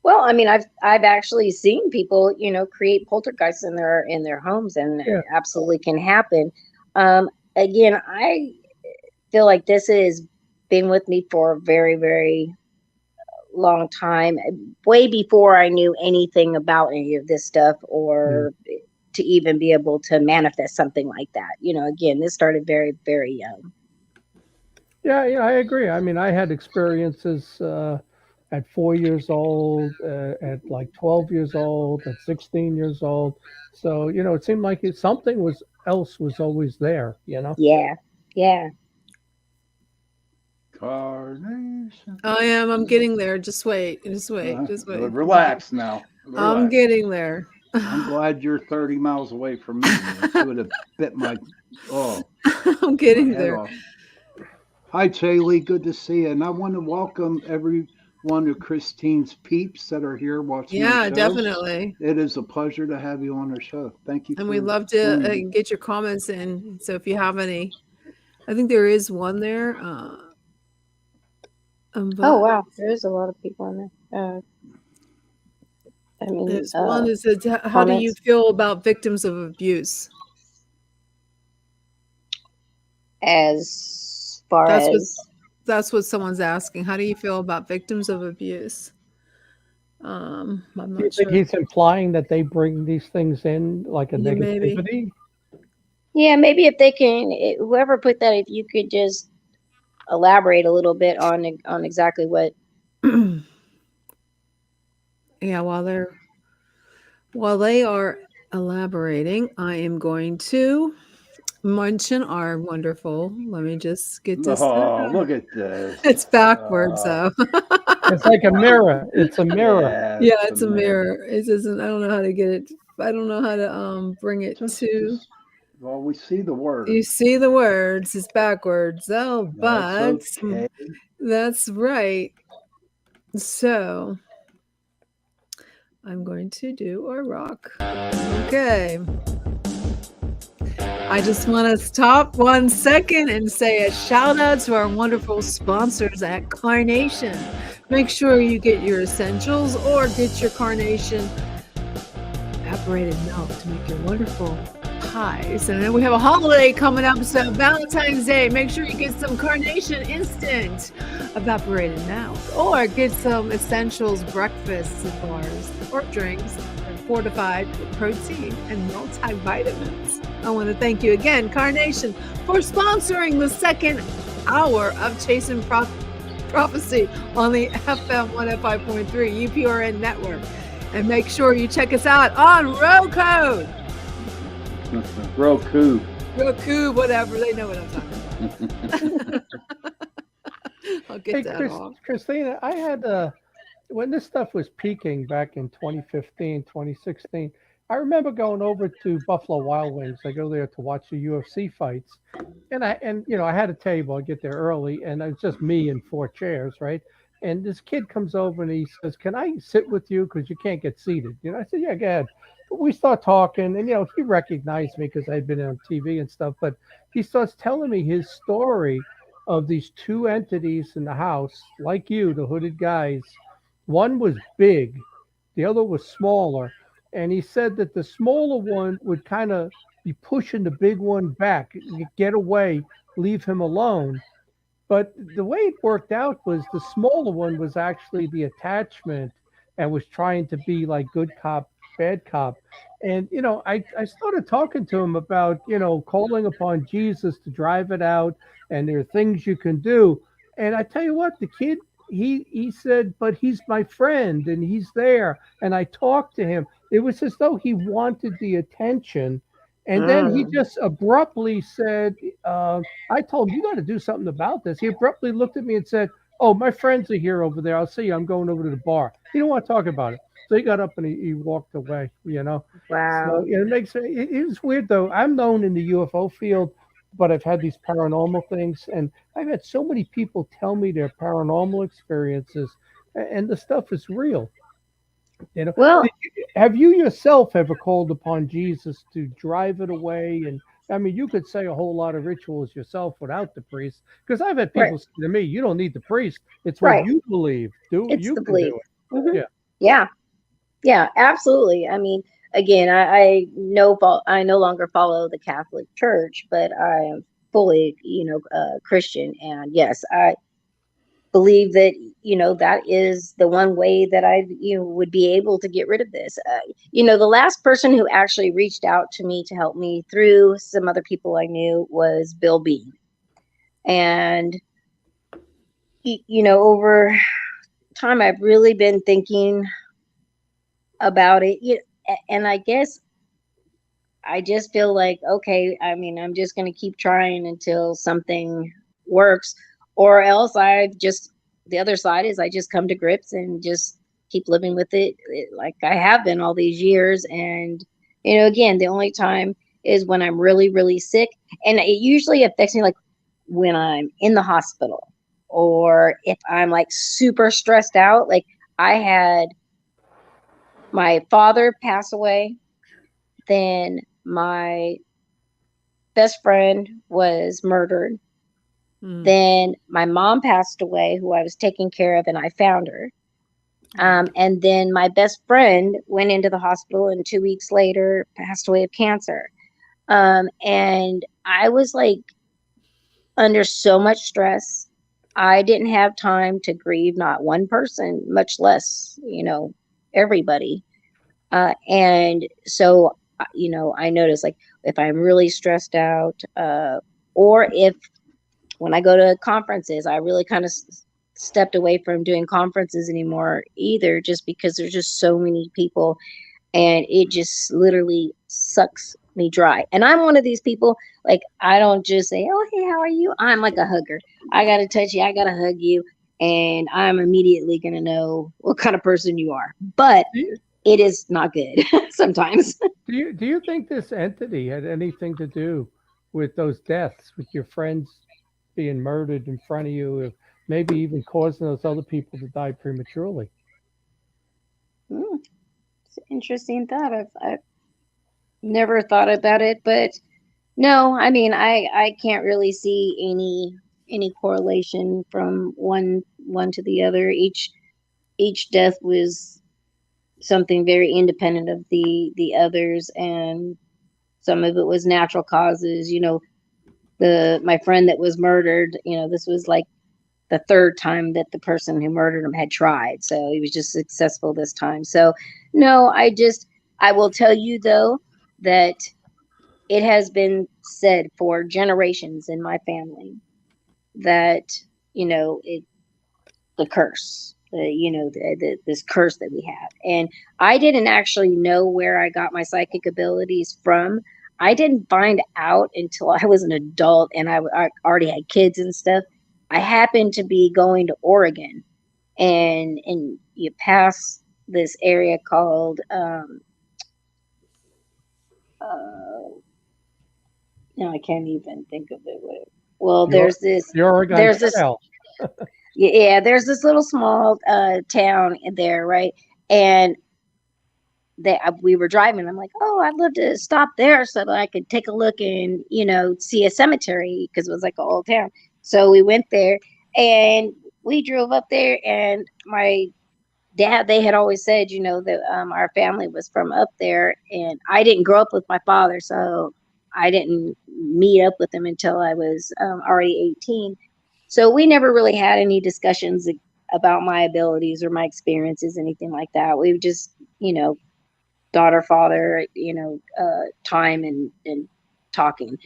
Well, I mean, I've actually seen people, create poltergeists in their homes, and it Yeah. absolutely can happen. Again, I feel like this has been with me for a very, very long time, way before I knew anything about any of this stuff, or to even be able to manifest something like that. Again, this started very, very young. Yeah, I agree. I mean, I had experiences at 4 years old, at like 12 years old, at 16 years old. So, it seemed like something else was always there. Yeah, yeah. Carnation. I'm getting there. Just wait. Just wait. Just wait. Relax now. I'm Relax. getting there. I'm glad you're 30 miles away from me. She would have bit my I'm getting head there. off. Hi, Chaylee. Good to see you. And I want to welcome every one of Christine's peeps that are here watching our Yeah, show. definitely. It is a pleasure to have you on our show. Thank you. And for we love to joining. get your comments in. So if you have any, I think there is one there. But Oh wow, there's a lot of people in there. I mean, there's one that says, "How do you comments. feel about victims of abuse?" As far That's what someone's asking. How do you feel about victims of abuse? I'm Do you not think sure. he's implying that they bring these things in like a Yeah, maybe. negativity? yeah, maybe if they can, whoever put that, if you could just elaborate a little bit on exactly what. Yeah, while they are elaborating, I am going to mention our wonderful. Let me just get this. Oh, look at this. It's backwards though. It's like a mirror. It's a mirror. Yeah, it's a mirror. It doesn't. I don't know how to get it. I don't know how to bring it to. Well, we see the word. You see the words. It's backwards. Oh, but That's okay. that's right. So I'm going to do a rock. Okay. I just want to stop 1 second and say a shout out to our wonderful sponsors at Carnation. Make sure you get your essentials or get your Carnation evaporated milk to make your wonderful pies. And then we have a holiday coming up, so Valentine's Day. Make sure you get some Carnation Instant evaporated milk, or get some essentials breakfasts and bars or drinks, fortified protein and multivitamins. I want to thank you again, Carnation, for sponsoring the second hour of Chasing Prophecy on the FM 105.3 UPRN network. And make sure you check us out on Roku. Roku, whatever. They know what I'm talking about. I'll get that off. Christina, I had when this stuff was peaking back in 2015, 2016, I remember going over to Buffalo Wild Wings. I go there to watch the UFC fights. And I had a table. I get there early, and it's just me and 4 chairs, right? And this kid comes over and he says, "Can I sit with you? Because you can't get seated." I said, "Yeah, go ahead." But we start talking, and he recognized me because I'd been on TV and stuff. But he starts telling me his story of these 2 entities in the house, like you, the hooded guys. One was big, the other was smaller. And he said that the smaller one would kind of be pushing the big one back, get away, leave him alone. But the way it worked out was the smaller one was actually the attachment and was trying to be like good cop, bad cop. And, I started talking to him about, calling upon Jesus to drive it out, and there are things you can do. And I tell you what, the kid, he said, "But he's my friend and he's there." And I talked to him. It was as though he wanted the attention. And then he just abruptly said, I told him, "You got to do something about this." He abruptly looked at me and said, "Oh, my friends are here over there. I'll see you. I'm going over to the bar." He didn't want to talk about it. So he got up and he walked away, Wow. So it makes it's weird though. I'm known in the UFO field, but I've had these paranormal things, and I've had so many people tell me their paranormal experiences, and the stuff is real. Well, Have you yourself ever called upon Jesus to drive it away? And I mean, you could say a whole lot of rituals yourself without the priest, because I've had people say to me, "You don't need the priest. It's what you believe. it's You the can belief. do it." Yeah. Yeah, absolutely. I mean, again, I no longer follow the Catholic Church, but I am fully, Christian. And yes, I believe that that is the one way that I, would be able to get rid of this. The last person who actually reached out to me to help me through some other people I knew was Bill Bean. And, over time, I've really been thinking about it. And I guess I just feel like, okay, I mean, I'm just going to keep trying until something works, or else the other side is I just come to grips and just keep living with it like I have been all these years. And, again, the only time is when I'm really, really sick. And it usually affects me like when I'm in the hospital, or if I'm like super stressed out. Like I had my father pass away, then my best friend was murdered. Then my mom passed away, who I was taking care of, and I found her. And then my best friend went into the hospital, and 2 weeks later passed away of cancer. And I was like under so much stress. I didn't have time to grieve not one person, much less, everybody. And so, I noticed like if I'm really stressed out, or if when I go to conferences, I really kind of stepped away from doing conferences anymore either, just because there's just so many people and it just literally sucks me dry. And I'm one of these people, like, I don't just say, oh, hey, how are you? I'm like a hugger. I got to touch you. I got to hug you. And I'm immediately going to know what kind of person you are. But it is not good sometimes. Do you think this entity had anything to do with those deaths, with your friends being murdered in front of you, or maybe even causing those other people to die prematurely? It's an interesting thought. I've never thought about it, but no, I mean, I can't really see any correlation from one to the other. Each death was something very independent of the others, and some of it was natural causes. My friend that was murdered, this was like the third time that the person who murdered him had tried, so he was just successful this time. So no, I will tell you though that it has been said for generations in my family that the curse, this curse that we have. And I didn't actually know where I got my psychic abilities from. I didn't find out until I was an adult and I already had kids and stuff. I happened to be going to Oregon, and you pass this area called I can't even think of it. Well, there's this Trail. Yeah, there's this little small town in there, right? And we were driving. I'm like, oh, I'd love to stop there so that I could take a look and see a cemetery, because it was like an old town. So we went there and we drove up there, and my dad, they had always said, that our family was from up there, and I didn't grow up with my father, so I didn't meet up with him until I was already 18. So we never really had any discussions about my abilities or my experiences, anything like that. We just, daughter, father, time and talking.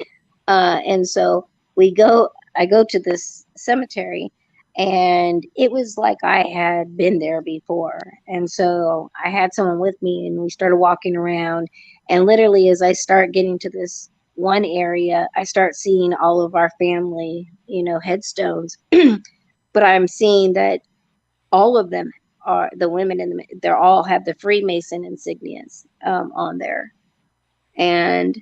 And so I go to this cemetery, and it was like I had been there before. And so I had someone with me, and we started walking around, and literally as I start getting to this one area, I start seeing all of our family, headstones. But I'm seeing that all of them are the women they all have the Freemason insignias on there. And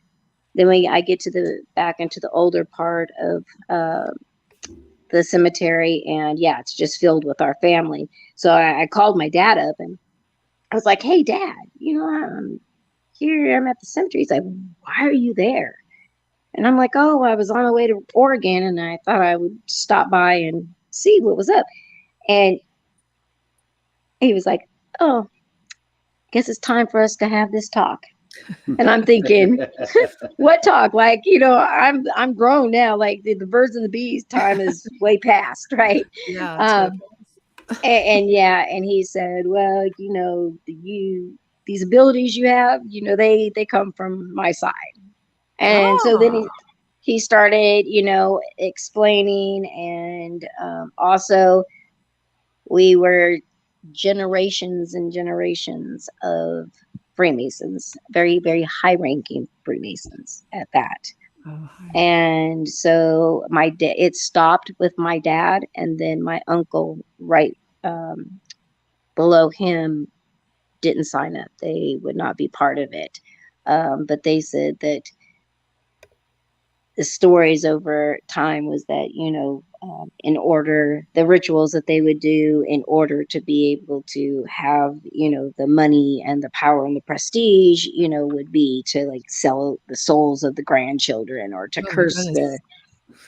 then when I get to back into the older part of the cemetery, and yeah, it's just filled with our family. So I called my dad up, and I was like, hey, Dad, I'm here, I'm at the cemetery. He's like, why are you there? And I'm like, oh, I was on my way to Oregon, and I thought I would stop by and see what was up. And he was like, oh, guess it's time for us to have this talk. And I'm thinking, what talk? Like, I'm grown now. Like the birds and the bees time is way past, right? Yeah. And yeah, and he said, well, these abilities you have, they come from my side. And so then Oh. he started, explaining, and also we were generations and generations of Freemasons, very, very high ranking Freemasons at that. Oh, hi. And so it stopped with my dad, and then my uncle right um, below him didn't sign up. They would not be part of it. But they said that the stories over time was that, in order, the rituals that they would do in order to be able to have, the money and the power and the prestige, would be to like sell the souls of the grandchildren, or to Oh my curse goodness.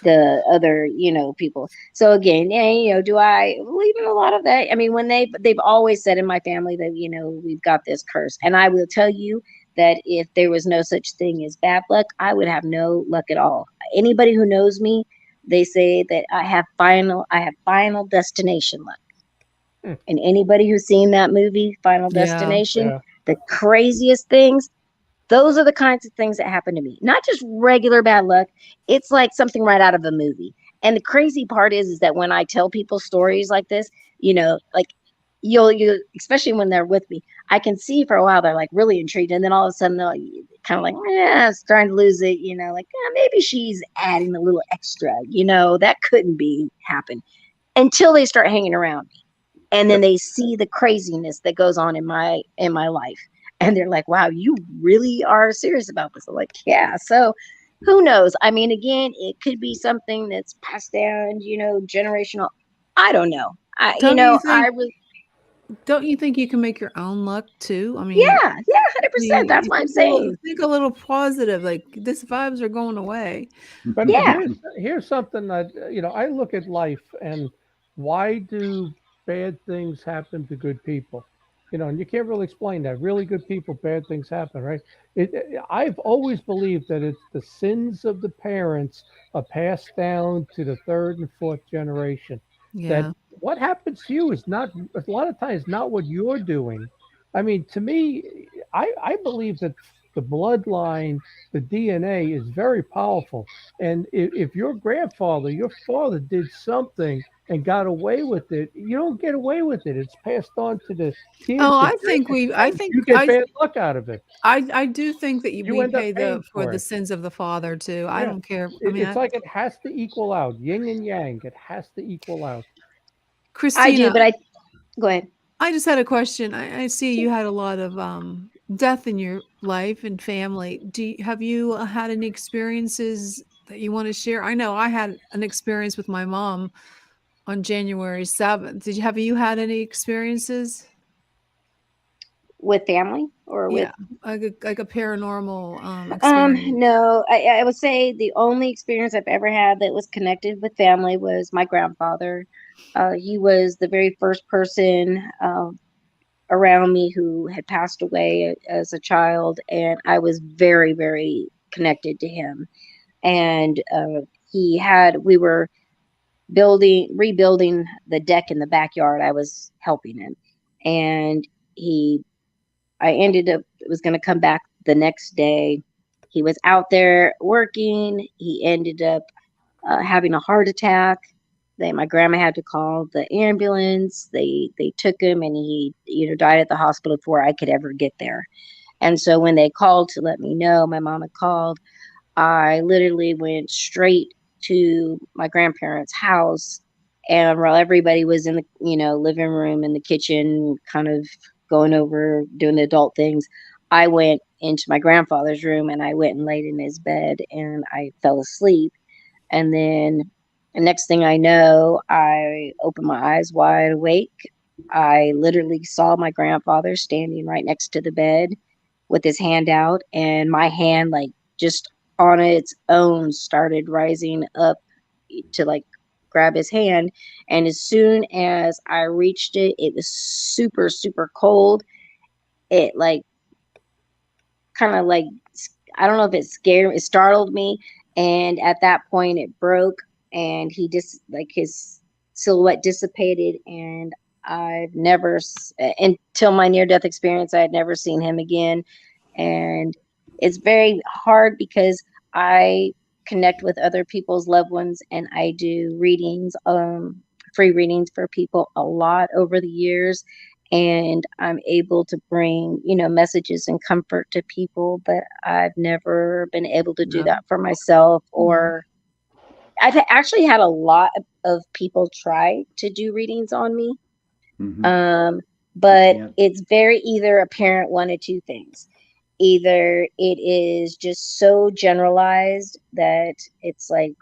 the other, people. So again, yeah, do I believe in a lot of that? I mean, when they've always said in my family that, we've got this curse. And I will tell you that if there was no such thing as bad luck, I would have no luck at all. Anybody who knows me, they say that I have final destination luck. Hmm. And anybody who's seen that movie, Final Yeah. Destination, Yeah. the craziest things, those are the kinds of things that happen to me. Not just regular bad luck. It's like something right out of a movie. And the crazy part is that when I tell people stories like this, like you especially when they're with me, I can see for a while they're like really intrigued, and then all of a sudden they're like, kind of like, starting to lose it, like maybe she's adding a little extra, that couldn't be happen, until they start hanging around me, and then Yep. they see the craziness that goes on in my life, and they're like, wow, you really are serious about this. I'm like, yeah. So who knows? I mean, again, it could be something that's passed down, generational. I don't know. I you Don't you know I think really don't you think you can make your own luck too? I Yeah, mean, yeah, 100%. That's you what I'm saying. think a little positive, like this vibes are going away. But Yeah. here's something that I look at life, and why do bad things happen to good people? And you can't really explain that. Really good people, bad things happen, right? I've always believed that it's the sins of the parents are passed down to the third and fourth generation. That Yeah. what happens to you is not a lot of times not what you're doing. I mean, to me, I believe that the bloodline, the DNA is very powerful. And if your grandfather, your father did something and got away with it, you don't get away with it. It's passed on to the Oh, kids, the grandkids, and you get bad luck out of it. I do think that You we end up pay paying for for the it. sins of the father too. I Yeah. don't care. I mean, It's like it has to equal out, yin and yang. It has to equal out. I do, Christina, but I go ahead. I just had a question. I see you had a lot of death in your life and family. Have you had any experiences that you want to share? I know I had an experience with my mom on January 7th. Have you had any experiences? With family or with Yeah, like a paranormal experience. no, I would say the only experience I've ever had that was connected with family was my grandfather. He was the very first person around me who had passed away as a child, and I was very, very connected to him. And we were rebuilding the deck in the backyard. I was helping him, and he I ended up was going to come back the next day. He was out there working. He ended up having a heart attack. My grandma had to call the ambulance. They took him, and he died at the hospital before I could ever get there. And so when they called to let me know, my mom had called, I literally went straight to my grandparents' house, and while everybody was in the living room and the kitchen, kind of going over doing the adult things, I went into my grandfather's room, and I went and laid in his bed, and I fell asleep. And then the next thing I know, I opened my eyes wide awake. I literally saw my grandfather standing right next to the bed with his hand out, and my hand, like, just on its own started rising up to like grab his hand. And as soon as I reached it, it was super, super cold. It like kind of like, I don't know if it startled me. And at that point it broke, and he just like his silhouette dissipated, and I've never, until my near-death experience, I had never seen him again. And it's very hard because I connect with other people's loved ones, and I do readings, free readings for people a lot over the years. And I'm able to bring, messages and comfort to people, but I've never been able to do No. that for myself. Mhm. Or I've actually had a lot of people try to do readings on me. Mhm. But can't. it's very either apparent one of two things. Either it is just so generalized that it's like,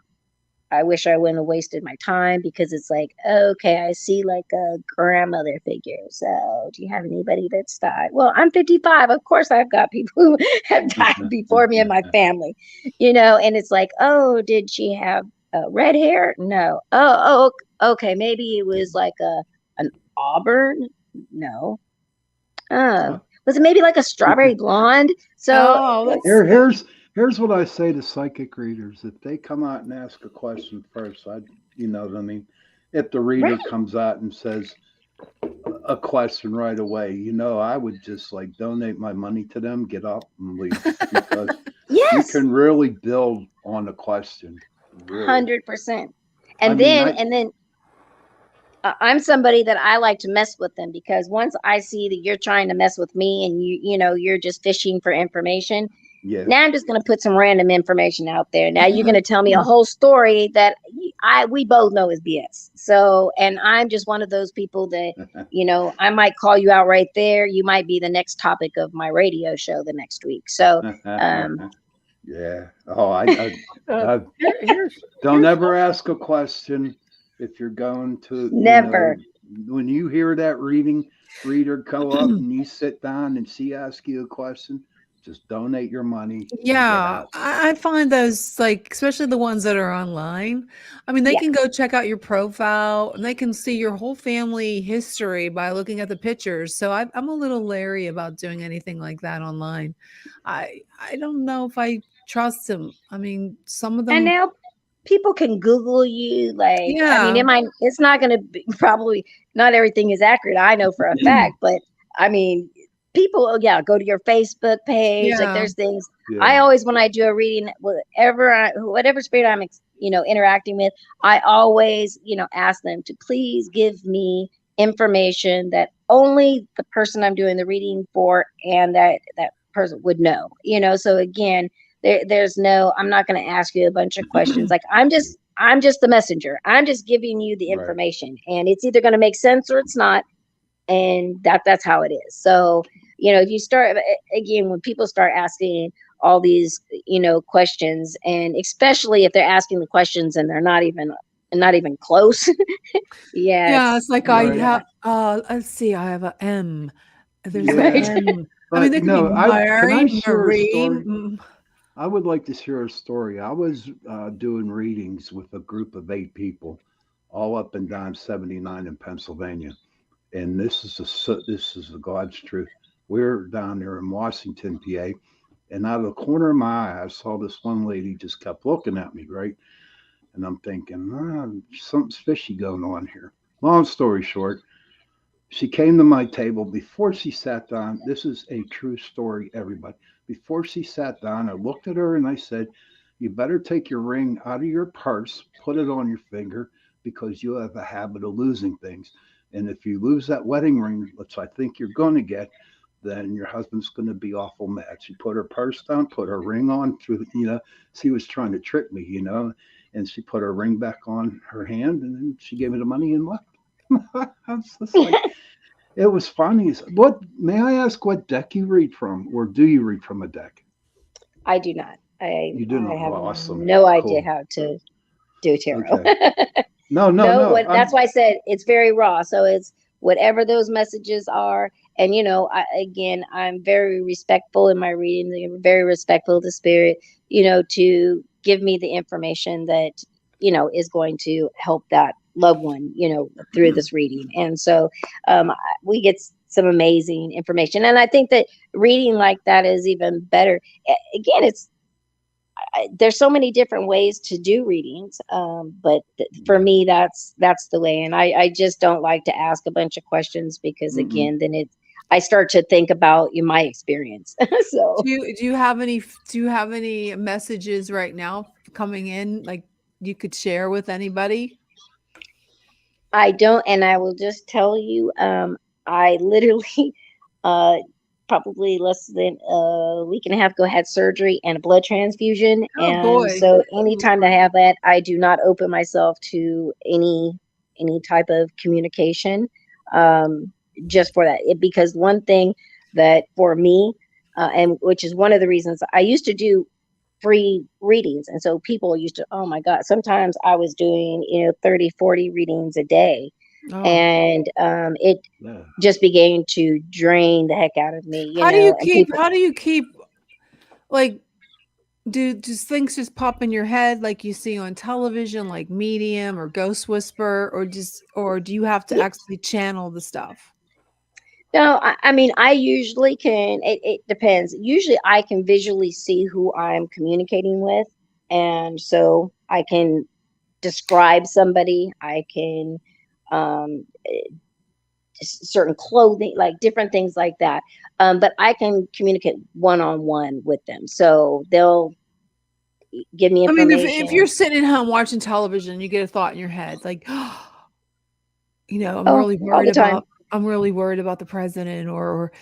I wish I wouldn't have wasted my time, because it's like, okay, I see like a grandmother figure. So do you have anybody that's died? Well, I'm 55. Of course, I've got people who have died before me in my family, and it's like, oh, did she have red hair? No. Okay. Maybe it was like an auburn. No. Uh, Was it maybe like a strawberry blonde? So Oh, that's here's what I say to psychic readers: if they come out and ask a question first, you know what I mean. If the reader right. comes out and says a question right away, I would just like donate my money to them, get up and leave, because you Yes. can really build on a question. Really, 100%. I And mean, then, I and then I'm somebody that I like to mess with them, because once I see that you're trying to mess with me and you're just fishing for information, yeah. now I'm just going to put some random information out there. Now you're going to tell me a whole story that we both know is BS. So, and I'm just one of those people that, I might call you out right there. You might be the next topic of my radio show the next week. So, Yeah. Oh, I Here's don't ever ask a question if you're going to, never. when you hear that reader go up and you sit down and she asks you a question, just donate your money and get yeah, out. I find those, like, especially the ones that are online. I mean, they Yeah. can go check out your profile and they can see your whole family history by looking at the pictures. So I'm a little leery about doing anything like that online. I don't know if I trust them. I mean, some of And them, now people can Google you. Like, I mean, yeah. it's not going to be, probably not everything is accurate, I know for a fact, but I mean, people, yeah, go to your Facebook page. Like, Yeah. there's things I Yeah. always, when I do a reading, whatever spirit I'm, interacting with, I always, ask them to please give me information that only the person I'm doing the reading for and that person would know, so again, there's no, I'm not going to ask you a bunch of questions. Like, I'm just the messenger. I'm just giving you the Right. information, and it's either going to make sense or it's not. And that's how it is. So, if you start, again, when people start asking all these, questions, and especially if they're asking the questions and they're not even close. Yeah, Yeah, it's like I Right. have, let's see, I have a M. There's an Yeah. right. M. I mean, But they could be can Mary, I share a Marie. story? I would like to share a story. I was doing readings with a group of 8 people, all up and down 79 in Pennsylvania. And this is the God's truth. We're down there in Washington, PA, and out of the corner of my eye, I saw this one lady just kept looking at me, right? And I'm thinking, something's fishy going on here. Long story short, she came to my table before she sat down. This is a true story, everybody. Before she sat down, I looked at her and I said, "You better take your ring out of your purse, put it on your finger, because you have a habit of losing things. And if you lose that wedding ring, which I think you're going to get, then your husband's going to be awful mad." She put her purse down, put her ring on. She was trying to trick me, and she put her ring back on her hand, and then she gave me the money and left. I was just like, it was funny. What may I ask? What deck you read from, or do you read from a deck? I do not. I You do I not. have Oh, awesome. no idea Cool. how to do tarot. Okay. No, no, No, no. that's why I said it's very raw. So it's whatever those messages are. And, again, I'm very respectful in my reading, very respectful of the spirit, to give me the information that, is going to help that loved one, through this reading. And so we get some amazing information. And I think that reading like that is even better. Again, there's so many different ways to do readings, but for me, that's the way. And I just don't like to ask a bunch of questions because, again, then I start to think about my experience. So Do you have any messages right now coming in, like you could share with anybody? I don't, and I will just tell you, I literally, uh, probably less than a week and a half ago had surgery and a blood transfusion, Oh and boy. so anytime I have that, I do not open myself to any type of communication, just for that. Because one thing that for me, and which is one of the reasons I used to do free readings, and so people used to, oh my god, sometimes I was doing 30 40 readings a day, Oh. and it just began to drain the heck out of me, How do you and people, keep like does things just pop in your head like you see on television, like medium or ghost whisper, or do you have to actually channel the stuff? no, I mean, I usually can, it depends. Usually I can visually see who I'm communicating with, and so I can describe somebody. I can, um certain clothing, like different things like that. But I can communicate one on one with them, so they'll give me I mean, if you're information. sitting at home watching television, you get a thought in your head like, I'm Oh, really all worried the time. about the president, or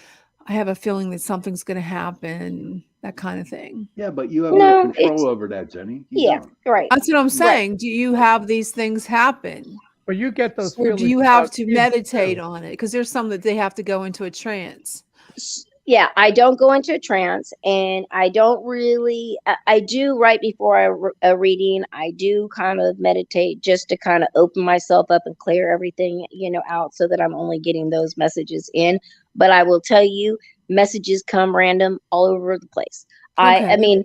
I have a feeling that something's going to happen, that kind of thing. Yeah, but you have no No, control it's, over that, Jenny. You yeah, don't. right, That's what I'm right. saying. Do you have these things happen? But you get those Or do feelings you have about to kids meditate too. on it? Because there's some that they have to go into a trance. Yeah, I don't go into a trance, and I don't really, I do right before a reading, I do kind of meditate just to kind of open myself up and clear everything, out, so that I'm only getting those messages in. But I will tell you, messages come random all over the place. I Okay. mean,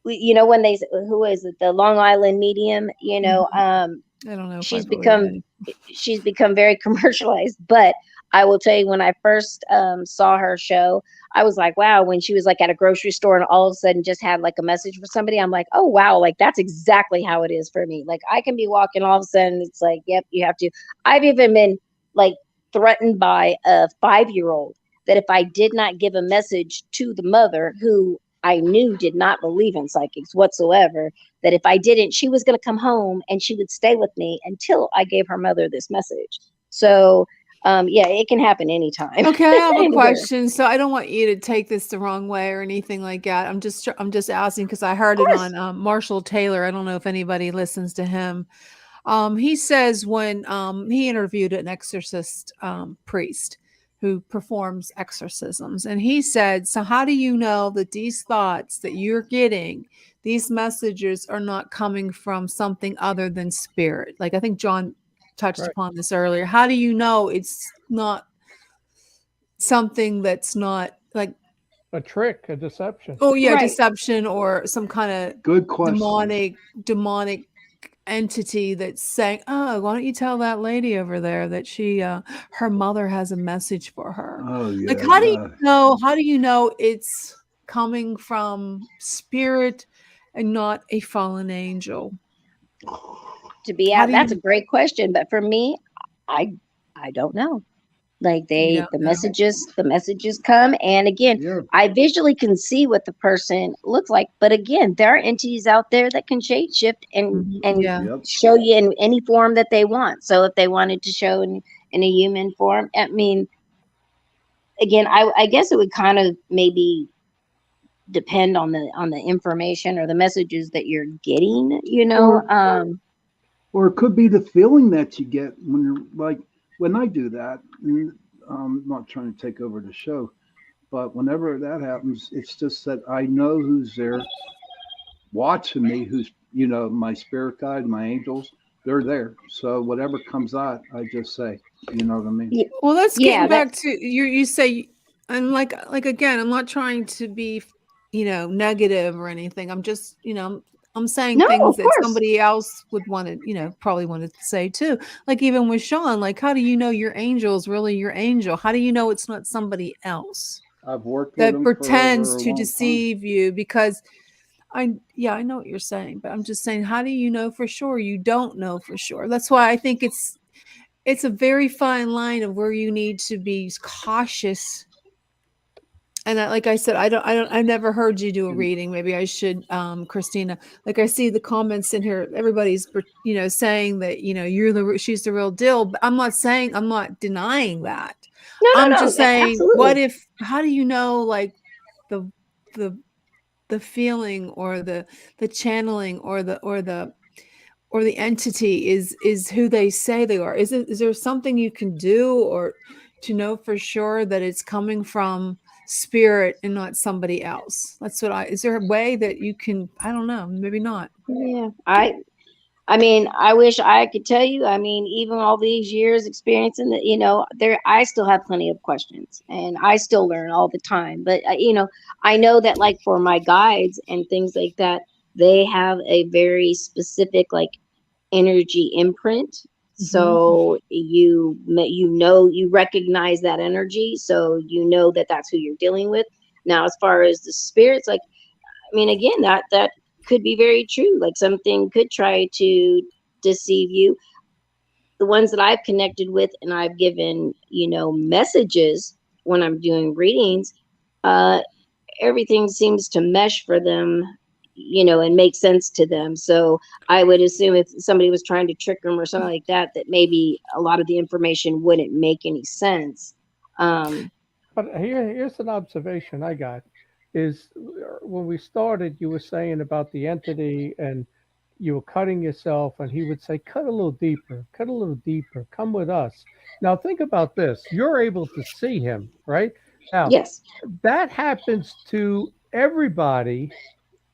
when who is it, the Long Island medium, Mhm. I don't know if I she's believe become it. she's become very commercialized. But I will tell you, when I first saw her show, I was like, wow. When she was like at a grocery store and all of a sudden just had like a message for somebody, I'm like, oh wow, like that's exactly how it is for me. Like I can be walking, all of a sudden it's like, yep, you have to. I've even been like threatened by a 5-year-old that if I did not give a message to the mother, who I knew did not believe in psychics whatsoever, that if I didn't, she was going to come home and she would stay with me until I gave her mother this message. So, yeah, it can happen anytime, Okay, I have a anywhere. question. So I don't want you to take this the wrong way or anything like that. I'm just asking because I heard Of it course. on Marshall Taylor. I don't know if anybody listens to him. He says when he interviewed an exorcist priest who performs exorcisms, and he said, "So how do you know that these thoughts that you're getting, these messages, are not coming from something other than spirit?" Like I think John touched Right. upon this earlier. How do you know it's not something that's not like, A trick, a deception. oh yeah, Right. deception or some kind of Good question. demonic entity that's saying, "Oh, why don't you tell that lady over there that she her mother has a message for her?" Oh Like yeah. how do you know it's coming from spirit and not a fallen angel? To be How out, do that's a you great question. But for me, I I don't know. Like you they don't know? the messages come, and again, Yeah. I visually can see what the person looks like. But again, there are entities out there that can shape shift Mhm, and yeah. Yep. show you in any form that they want. So if they wanted to show in a human form, I mean, again, I guess it would kind of maybe depend on the information or the messages that you're getting, Or or it could be the feeling that you get when you're like when I do that. And I'm not trying to take over the show, but whenever that happens, it's just that I know who's there watching me, who's my spirit guide, my angels. They're there. So whatever comes out, I just say, you know what I mean? Well, let's Yeah, getting back that's to you say, and like again, I'm not trying to be, negative or anything. I'm just, I'm saying no, things of that course. somebody else would want to, probably want to say too. Like even with Sean, like how do you know your angel is really your angel? How do you know it's not somebody else I've worked with that them for pretends over a to long time. deceive you? Because I know what you're saying, but I'm just saying, how do you know for sure? You don't know for sure. That's why I think it's a very fine line of where you need to be cautious. And like I said, I've never heard you do a reading. Maybe I should, Christina. Like I see the comments in here, everybody's, saying that, she's the real deal. But I'm not denying that. No, I'm no, just no, saying, absolutely. how do you know, like the, the, the feeling or the channeling or the entity is who they say they are? Is there something you can do or to know for sure that it's coming from spirit and not somebody else? Is there a way that you can, I don't know, maybe not. Yeah, I mean, I wish I could tell you. I mean, even all these years experiencing that, there I still have plenty of questions and I still learn all the time. But I know that like for my guides and things like that, they have a very specific like energy imprint. Mhm. So you recognize that energy, so you know that that's who you're dealing with. Now, as far as the spirits, like I mean, again, that could be very true. Like something could try to deceive you. The ones that I've connected with and I've given, messages when I'm doing readings, uh, everything seems to mesh for them, and make sense to them. So I would assume if somebody was trying to trick them or something like that, that maybe a lot of the information wouldn't make any sense. Um, But here's an observation I got is when we started, you were saying about the entity and you were cutting yourself, and he would say, cut cut a little deeper, come with us. Now, think about this. You're able to see him, right? Now, yes, that happens to everybody,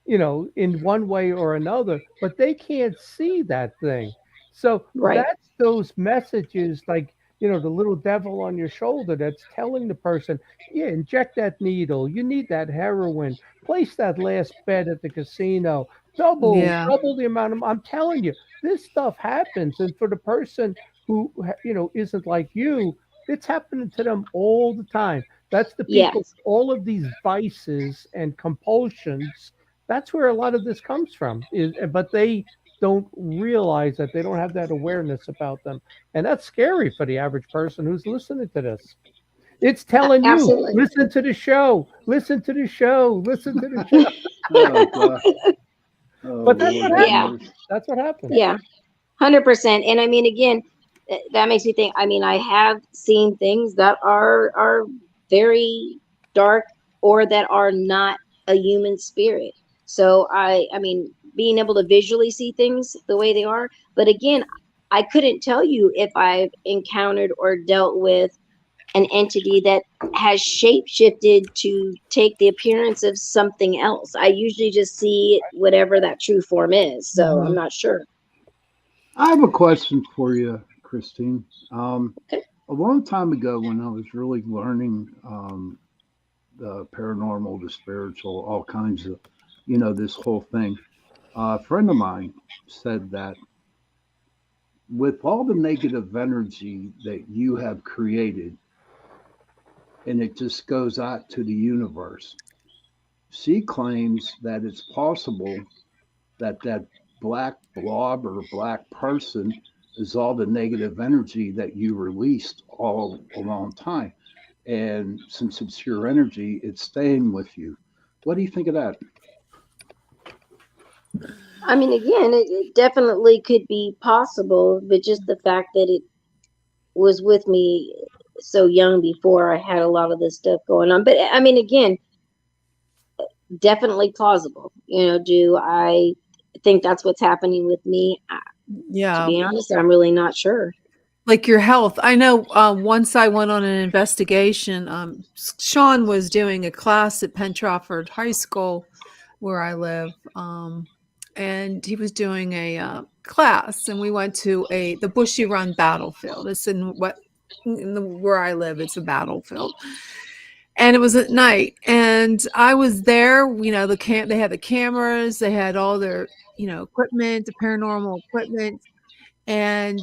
in one way or another, but they can't see that thing. So right. that's those messages like, the little devil on your shoulder that's telling the person, yeah, inject that needle. You need that heroin. Place that last bet at the casino. Yeah. Double the amount of, I'm telling you, this stuff happens. And for the person who, isn't like you, it's happening to them all the time. That's the people, Yes. all of these vices and compulsions, that's where a lot of this comes from. But they don't realize that they don't have that awareness about them, and that's scary for the average person who's listening to this. It's telling you, Absolutely. listen to the show, listen to the show, listen to the show. Oh God. Oh But that's Lord what have Yeah. happens. mercy. That's what happens. Yeah. 100%. And I mean, again, that makes me think. I mean, I have seen things that are very dark or that are not a human spirit. So I mean, being able to visually see things the way they are. But again, I couldn't tell you if I've encountered or dealt with an entity that has shape shifted to take the appearance of something else. I usually just see whatever that true form is. So I'm Mhm. not sure. I have a question for you, Christine. Okay. A long time ago, when I was really learning the paranormal, the spiritual, all kinds of, this whole thing, a friend of mine said that with all the negative energy that you have created, and it just goes out to the universe, she claims that it's possible that that black blob or black person is all the negative energy that you released all a long time. And since it's your energy, it's staying with you. What do you think of that? I mean, again, it definitely could be possible, but just the fact that it was with me so young before I had a lot of this stuff going on. But I mean, again, definitely plausible. Do I think that's what's happening with me? To Yeah. be honest, I'm really not sure. Like your health. I know, once I went on an investigation, Sean was doing a class at Penn Trafford High School where I live, and he was doing a, class, and we went to the Bushy Run battlefield. It's where I live, it's a battlefield. And it was at night, and I was there, they had the cameras, they had all their, equipment, the paranormal equipment, and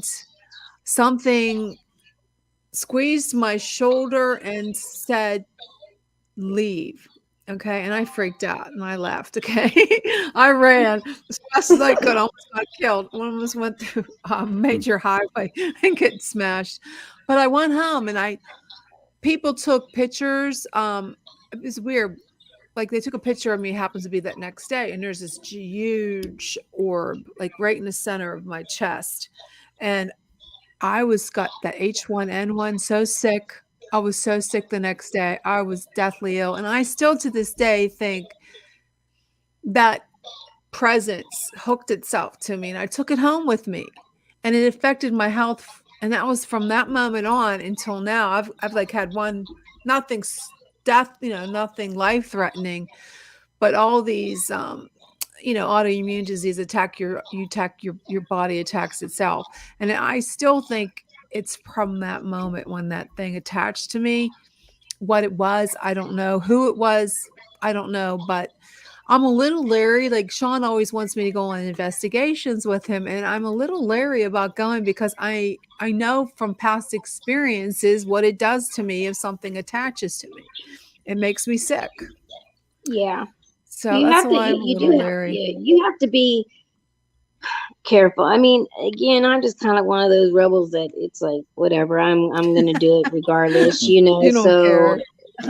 something squeezed my shoulder and said, "Leave." Okay, and I freaked out and I left. Okay, I ran as fast as I could. Almost got killed. Almost went through a major highway and get smashed. But I went home and I people took pictures. It was weird. Like they took a picture of me. It happens to be that next day, and there's this huge orb, like right in the center of my chest, and I was got that H1N1 so sick. I was so sick the next day. I was deathly ill. And I still to this day think that presence hooked itself to me and I took it home with me. And it affected my health. And that was from that moment on until now. I've like had one nothing death, nothing life threatening, but all these autoimmune disease your body attacks itself. And I still think it's from that moment when that thing attached to me. What it was, I don't know. Who it was, I don't know. But I'm a little leery. Like Sean always wants me to go on investigations with him, and I'm a little leery about going because I know from past experiences what it does to me if something attaches to me. It makes me sick. Yeah. So that's why I'm a you little do leery. you have to be careful. I mean, again, I'm just kind of one of those rebels that it's like whatever. I'm gonna do it regardless, you know. You don't So care.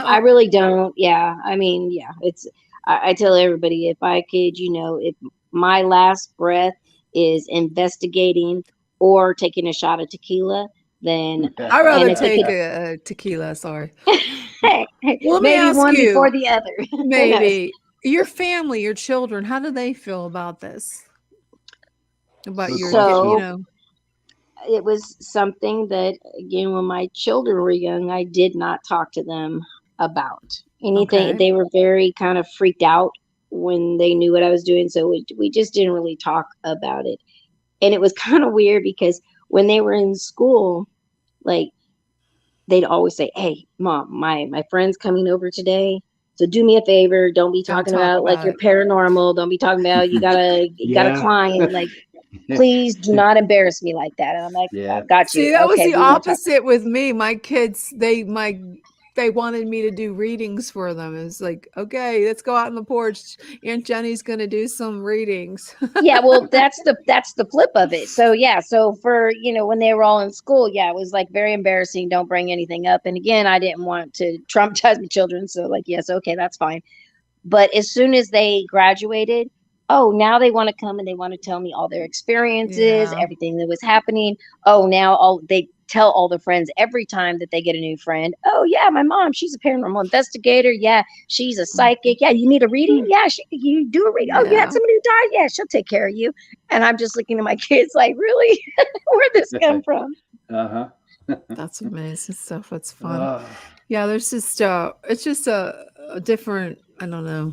I really don't. Yeah. I mean, yeah. It's I tell everybody if I could, you know, if my last breath is investigating or taking a shot of tequila, then I'd and rather if it take could a tequila, sorry. Well, let me maybe ask one before you, the other. Who knows? maybe your family, your children, how do they feel about this? About Good your, question. So it was something that again when my children were young I did not talk to them about anything. okay. They were very kind of freaked out when they knew what I was doing, so we just didn't really talk about it. And it was kind of weird because when they were in school, like they'd always say, "Hey mom, my friend's coming over today, so do me a favor, don't be Don't talking talk about like about your it. paranormal, don't be talking about you got a Yeah. client, like please do not embarrass me like that." And I'm like, Yeah. got you. See, that was Okay, the we won't talk. opposite with me. My kids, they wanted me to do readings for them. It's like, okay, let's go out on the porch. Aunt Jenny's gonna do some readings. Yeah, well, that's the flip of it. So yeah, so for when they were all in school, yeah, it was like very embarrassing. Don't bring anything up. And again, I didn't want to traumatize my children, so like yes, okay, that's fine. But as soon as they graduated, oh, now they want to come and they want to tell me all their experiences, Yeah. everything that was happening. Oh, now all they tell all the friends every time that they get a new friend. Oh, yeah, my mom, she's a paranormal investigator. Yeah, she's a psychic. Yeah, you need a reading. Yeah, you do a reading. Oh, you had Yeah. somebody who died. Yeah, she'll take care of you. And I'm just looking at my kids like, really? Where'd this come from? Uh-huh. That's amazing stuff. It's fun. Uh, Yeah, there's just it's just a different, I don't know.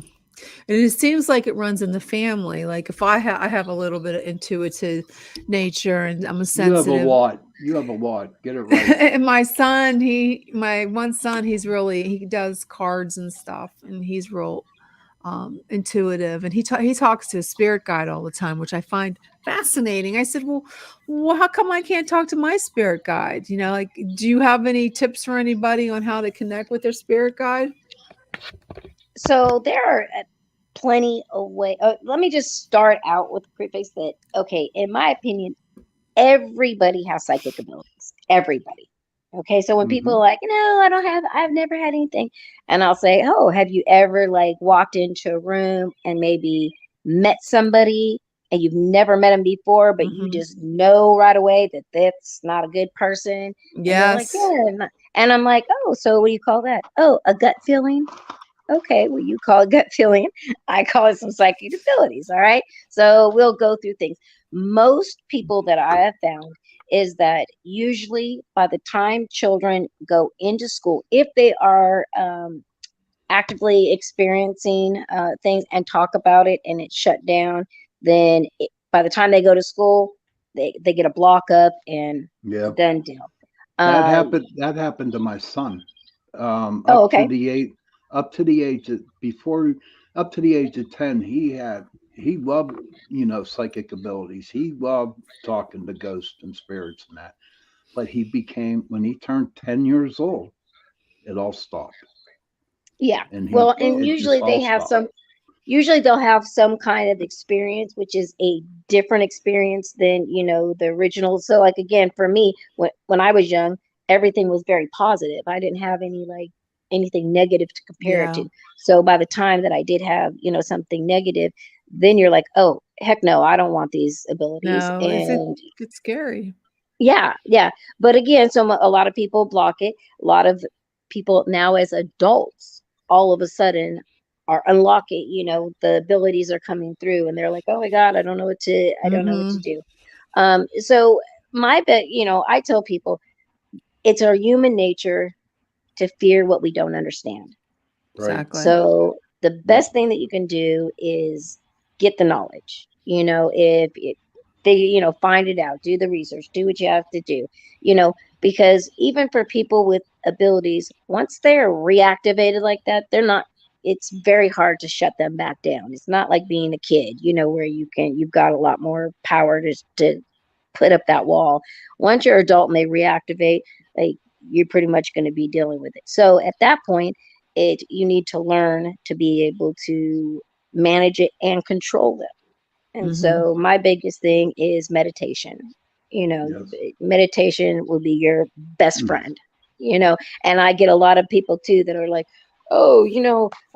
And it seems like it runs in the family. Like if I have a little bit of intuitive nature and I'm a you have a sensitive. what? You have a what? Get it right. And my son, my one son, he does cards and stuff and he's real intuitive and he talks to his spirit guide all the time, which I find fascinating. I said, well, how come I can't talk to my spirit guide? Like, do you have any tips for anybody on how to connect with their spirit guide? So there are plenty of ways. Let me just start out with the preface that, okay, in my opinion, everybody has psychic abilities. Everybody. Okay. So when people Mm-hmm. are like, no, I've never had anything. And I'll say, oh, have you ever like walked into a room and maybe met somebody and you've never met them before, but you Hmm. just know right away that that's not a good person? And they're like, Yes. yeah. And I'm like, oh, so what do you call that? Oh, a gut feeling. Okay, well, you call it gut feeling. I call it some psychic abilities. All right. So we'll go through things. Most people that I have found is that usually by the time children go into school, if they are actively experiencing things and talk about it and it's shut down, then by the time they go to school, they get a block up and Yeah. done deal. That Uh, happened. That happened to my son. oh, Up to okay. the eight, up to the age of before, up to the age of 10, he loved psychic abilities. He loved talking to ghosts and spirits and that. But he became when he turned 10 years old, it all stopped. Yeah. and Well, and it just usually all they have stopped. some usually they'll have some kind of experience which is a different experience than the original. So like again for me, when I was young, everything was very positive. I didn't have any like anything negative to compare it Yeah. to. So by the time that I did have something negative, then you're like, oh heck no, I don't want these abilities. No, And it's scary. yeah, yeah. But again, a lot of people block it. A lot of people now as adults all of a sudden are unlocking, the abilities are coming through and they're like, "Oh my God, I don't know what to Mhm. do." So my bet, I tell people it's our human nature to fear what we don't understand. Right. Exactly. So the Yep. best thing that you can do is get the knowledge. If they, find it out, do the research, do what you have to do, you know, because even for people with abilities, once they're reactivated like that, it's very hard to shut them back down. It's not like being a kid, where you've got a lot more power to put up that wall. Once you're adult and they reactivate, like you're pretty much going to be dealing with it. So at that point, you need to learn to be able to manage it and control them. And Mhm. so my biggest thing is meditation. You know, Yes. meditation will be your best Mm. friend. You know, and I get a lot of people too that are like, "Oh,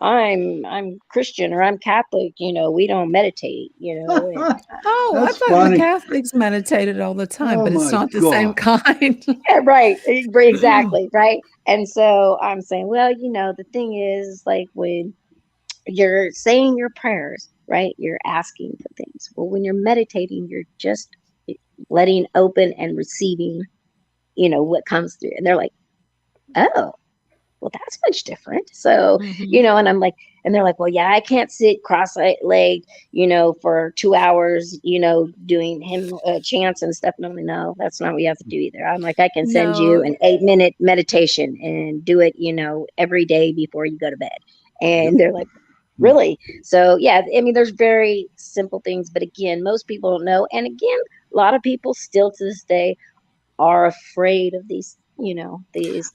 I'm Christian or I'm Catholic, we don't meditate, and Oh, I That's thought the funny. Catholics meditated all the time, Oh but it's my not the same God. kind. yeah, right, exactly, right. And so I'm saying, well, the thing is like when you're saying your prayers, right? You're asking for things. Well, when you're meditating, you're just letting open and receiving, what comes through. And they're like, oh, well, that's much different. So, Mhm. and I'm like, and they're like, well, yeah, I can't sit cross-legged, for 2 hours, doing hymn chants and stuff. No, no, that's not what you have to do either. I'm like, I can send you No. an 8-minute meditation and do it, every day before you go to bed. Yep. And they're like, Mm. really? So, yeah, I mean, there's very simple things, but again, most people don't know. And again, a lot of people still to this day are afraid of these Well,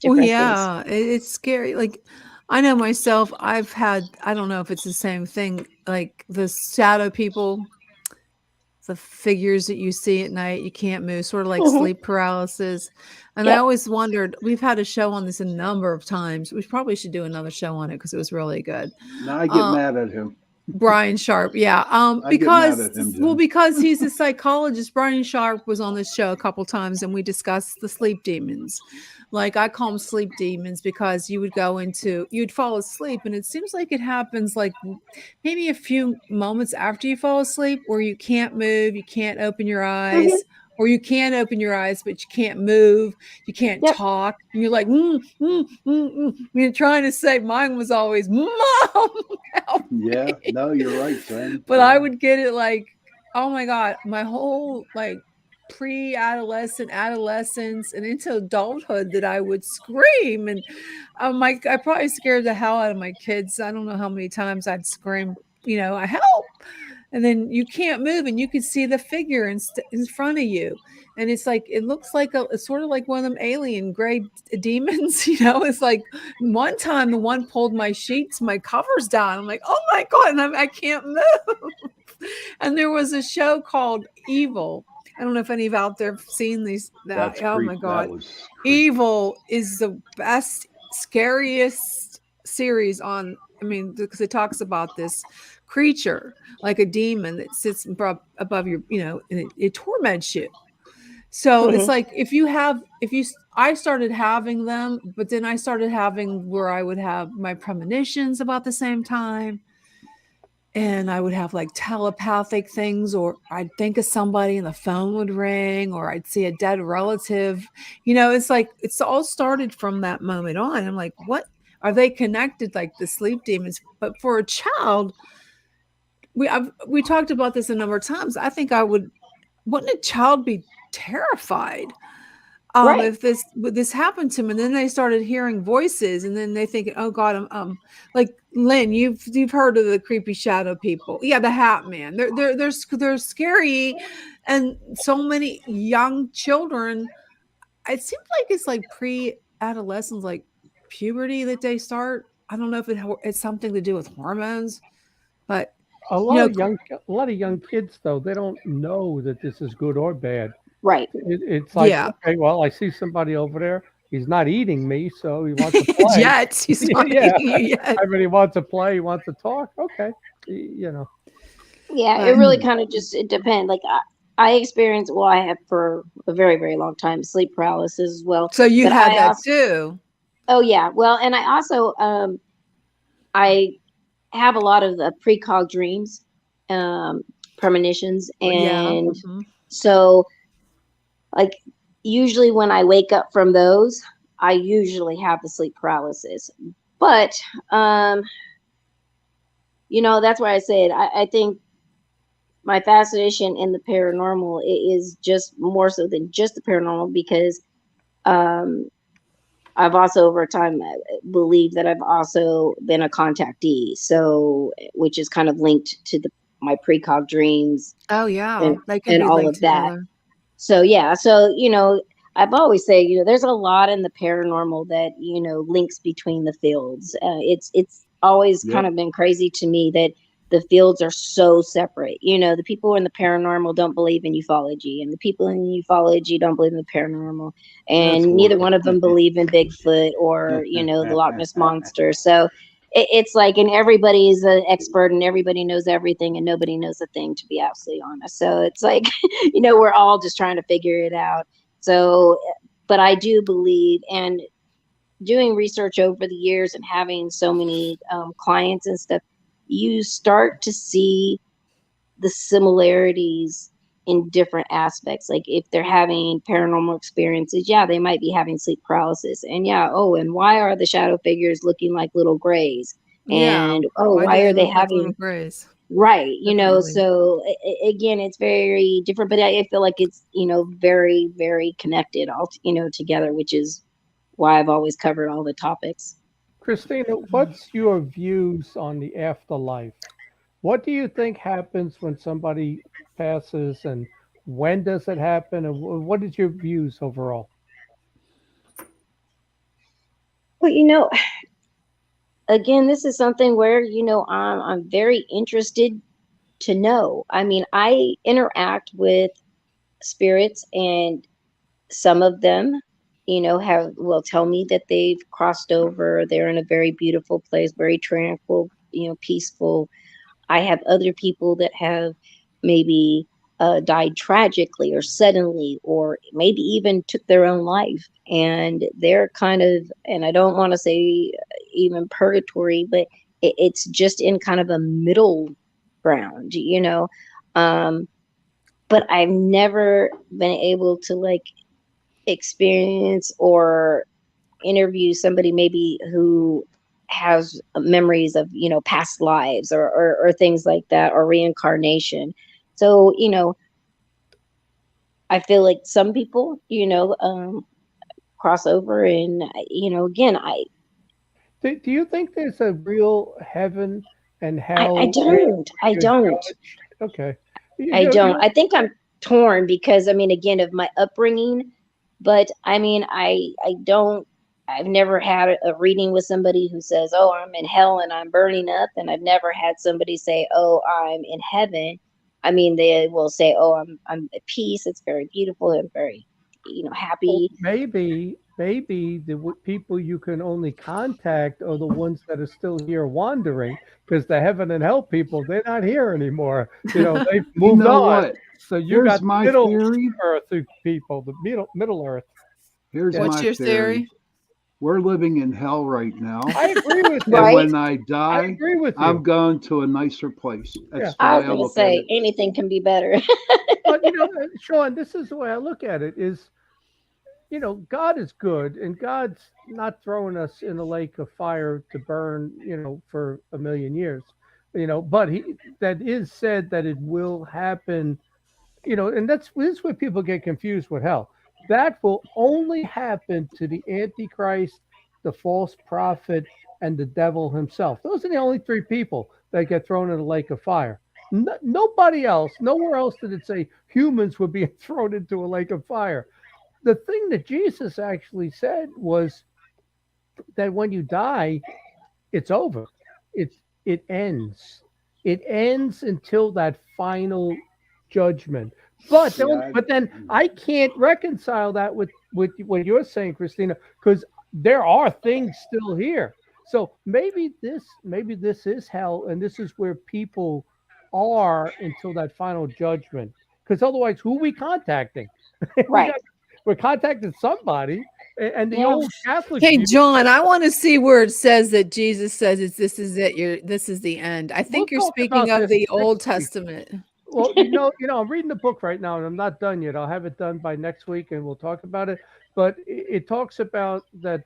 different things. yeah, it's scary. Like, I know myself, I don't know if it's the same thing, like the shadow people, the figures that you see at night, you can't move, sort of like Hmm. sleep paralysis. And I Yep. always wondered, we've had a show on this a number of times. We probably should do another show on it because it was really good. Now I get Uh, mad at him. Brian Sharp, yeah. I get mad at him, Jen. Because he's a psychologist. Brian Sharp was on this show a couple times, and we discussed the sleep demons. Like I call them sleep demons because you'd fall asleep, and it seems like it happens like maybe a few moments after you fall asleep, where you can't move, you can't open your Hmm. eyes. Or you can open your eyes, but you can't move, you can't Yep. talk, and you're like, You're trying to say mine was always, Mom, help Yeah. me. No, you're right, Jen. But I Yeah. would get it like, oh my God, my whole like adolescence, and into adulthood that I would scream. And I probably scared the hell out of my kids. I don't know how many times I'd scream, I help. And then you can't move and you can see the figure in front of you. And it's like, it looks like it's sort of like one of them alien gray demons, It's like one time the one pulled my sheets, my covers down. I'm like, oh my God, and I can't move. And there was a show called Evil. I don't know if any of out there have seen these. That That's oh my creepy. That God, was creepy. Evil is the best, scariest series on. I mean, because it talks about this creature like a demon that sits above your, and it torments you. So it's Hmm. like I started having them, but then I started having where I would have my premonitions about the same time. And I would have like telepathic things, or I'd think of somebody and the phone would ring, or I'd see a dead relative. It's like it's all started from that moment on. I'm like, what are they connected like the sleep demons? But for a child, we talked about this a number of times. I think wouldn't a child be terrified Right. if this happened to them, and then they started hearing voices, and then they think, oh God, like Lynn, you've heard of the creepy shadow people. Yeah, the Hat Man. They're scary, and so many young children, it seems like it's like pre-adolescence, like puberty that they start I don't know if it's something to do with hormones, but A you lot know, of young kids though, they don't know that this is good or bad. Right. It's like, yeah, okay, well, I see somebody over there. He's not eating me, so he wants to play. yet he's not Yeah, eating you yet. I mean, he wants to play. He wants to talk. Okay, you know. Yeah, it But really kind of just it depends. Like I experienced, well, I have for a very, very long time sleep paralysis as well. so you But had I that also, too. oh yeah, well, and I also I have a lot of the precog dreams, um, premonitions, Well, yeah. and Mhm. so like usually when I wake up from those, I usually have the sleep paralysis. But um, that's why I said I think my fascination in the paranormal is just more so than just the paranormal because um I've also over time believed that I've also been a contactee, so which is kind of linked to my precog dreams Oh yeah, and they can and be all linked of that. together. So yeah, so I've always say there's a lot in the paranormal that links between the fields. It's always kind Yep. of been crazy to me that the fields are so separate. The people in the paranormal don't believe in ufology, and the people in ufology don't believe in the paranormal, That's and neither horrible. one of them believe in Bigfoot or the Loch Ness monster. So it's like, and everybody's an expert, and everybody knows everything, and nobody knows a thing, to be absolutely honest. So it's like we're all just trying to figure it out. So, but I do believe, and doing research over the years and having so many clients and stuff, you start to see the similarities in different aspects. Like if they're having paranormal experiences, yeah, they might be having sleep paralysis. And yeah, oh, and why are the shadow figures looking like little grays? Yeah. And oh, Why do why they are they look like little having grays? right, Definitely. so again, it's very different, but I feel like it's, very, very connected all, together, which is why I've always covered all the topics. Christina, what's your views on the afterlife? What do you think happens when somebody passes, and when does it happen? And what is your views overall? Well, again, this is something where, I'm very interested to know. I mean, I interact with spirits, and some of them, have will tell me that they've crossed over. They're in a very beautiful place, very tranquil, peaceful. I have other people that have maybe died tragically or suddenly, or maybe even took their own life. And they're kind of, and I don't want to say even purgatory, but it's just in kind of a middle ground. Um, but I've never been able to like experience or interview somebody maybe who has memories of past lives or things like that, or reincarnation. So I feel like some people cross over, and again, Do you think there's a real heaven and I hell where don't I you're don't judged? Okay. I You don't. know, I think I'm torn because I mean, again, of my upbringing, but I mean, I don't. I've never had a reading with somebody who says, "Oh, I'm in hell and I'm burning up," and I've never had somebody say, "Oh, I'm in heaven." I mean, they will say, "Oh, I'm at peace. It's very beautiful. I'm very, well, happy." maybe the people you can only contact are the ones that are still here wandering, because the heaven and hell people, they're not here anymore. They've You moved know on. what? So you Here's got the my middle theory. earth people, the middle earth. Here's Yeah, What's my your theory. theory? We're living in hell right now. I agree with And you. Right. when I I die, agree with I'm you. going to a nicer place. Yeah. That's the I way was I gonna look at say it. anything can be better. But Sean, this is the way I look at it: is God is good, and God's not throwing us in a lake of fire to burn, for a million years. But he that is said that it will happen, and this is where people get confused with hell. That will only happen to the Antichrist, the false prophet, and the devil himself. Those are the only three people that get thrown in a lake of fire. Nobody else, nowhere else did it say humans were being thrown into a lake of fire. The thing that Jesus actually said was that when you die, it's over. It ends. It ends until that final judgment. But Yeah, but then I can't reconcile that with what you're saying, Christina, because there are things still here. So maybe this is hell, and this is where people are until that final judgment. Because otherwise, who are we contacting? we Right. got we're contacting somebody, and the Yeah. old Catholic Hey, view. John, I want to see where it says that Jesus says this is it. This is the end. I We'll think you're talk speaking about of this the next Old week. Testament. Well, I'm reading the book right now, and I'm not done yet. I'll have it done by next week, and we'll talk about it. But it talks about that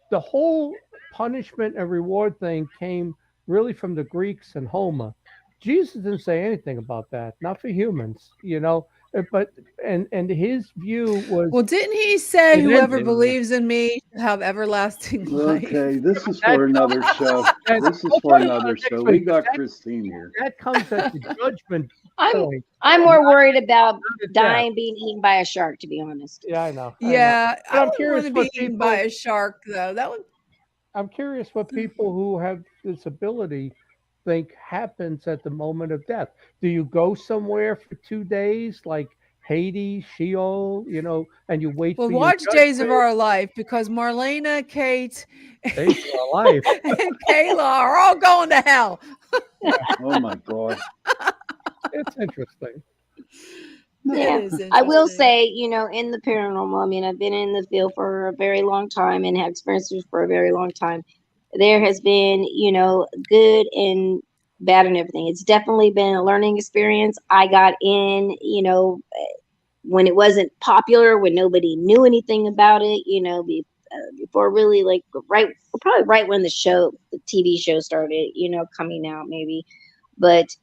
the whole punishment and reward thing came really from the Greeks and Homer. Jesus didn't say anything about that, not for humans, But and his view was Well, didn't he say, it "Whoever ended. believes in me shall have everlasting life"? okay, this is That for another show. that This is we'll for talk about another it show. next We week. got Christine here. That comes at the judgment I'm point. I'm more worried about Not at death. dying being eaten by a shark, to be honest. Yeah, I know. I know. Yeah, But I I'm wouldn't want curious to be what eaten by people a shark, though. That would. I'm curious what people who have this ability think happens at the moment of death. Do you go somewhere for 2 days, like Hades, Sheol, and you wait Well, for your watch Days of judgment? Our Life because Marlena, Kate, Days of our life. and Kayla are all going to hell. Oh my God. It's interesting. It Yeah. is I will interesting. say, in the paranormal, I mean, I've been in the field for a very long time and have experiences for a very long time. There has been, good and bad and everything. It's definitely been a learning experience. I got in, when it wasn't popular, when nobody knew anything about it, before really like probably right when the TV show started, coming out maybe. But,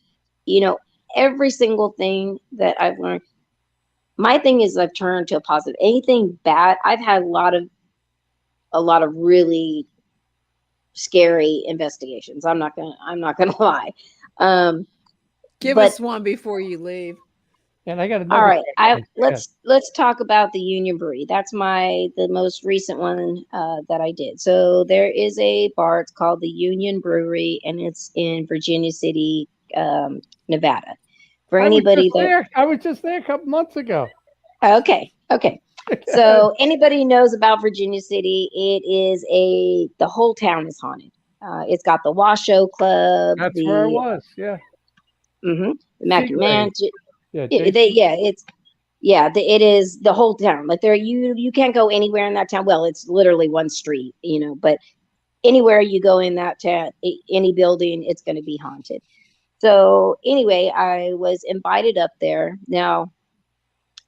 you know, every single thing that I've learned, my thing is I've turned to a positive. Anything bad, I've had a lot of really scary investigations. I'm not gonna lie. Um, Give but us one before you leave. And I got all another right, I question. Yeah. let's talk about the Union Brewery. That's the most recent one that I did. So there is a bar. It's called the Union Brewery, and it's in Virginia City, Nevada. For I was just anybody that there. I was just there a couple months ago. okay. So anybody who knows about Virginia City, the whole town is haunted. It's got the Washoe Club, That's where I the was. Yeah. mhm, the Mackey Seagrave. Mansion. Yeah, It, JP. it is the whole town. Like you can't go anywhere in that town. Well, it's literally one street, but anywhere you go in that town, any building, it's going to be haunted. So anyway, I was invited up there. Now,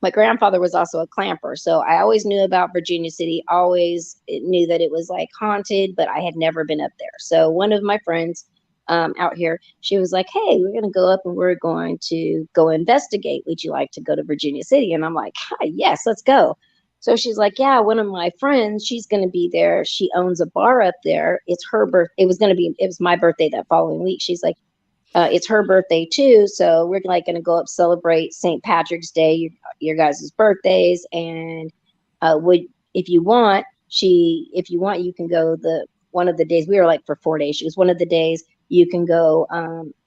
my grandfather was also a clamper, so I always knew about Virginia City. Always knew that it was like haunted, but I had never been up there. So one of my friends out here, she was like, "Hey, we're gonna go up and we're going to go investigate. Would you like to go to Virginia City?" And I'm like, "Hi, yes, let's go." So she's like, "Yeah, one of my friends, she's gonna be there. She owns a bar up there. It's her birth. It was my birthday that following week. She's like, it's her birthday too, so we're like going to go up celebrate St. Patrick's Day, your guys' birthdays, and would if you want, you can go the one of the days. We were like for 4 days. She was one of the days you can go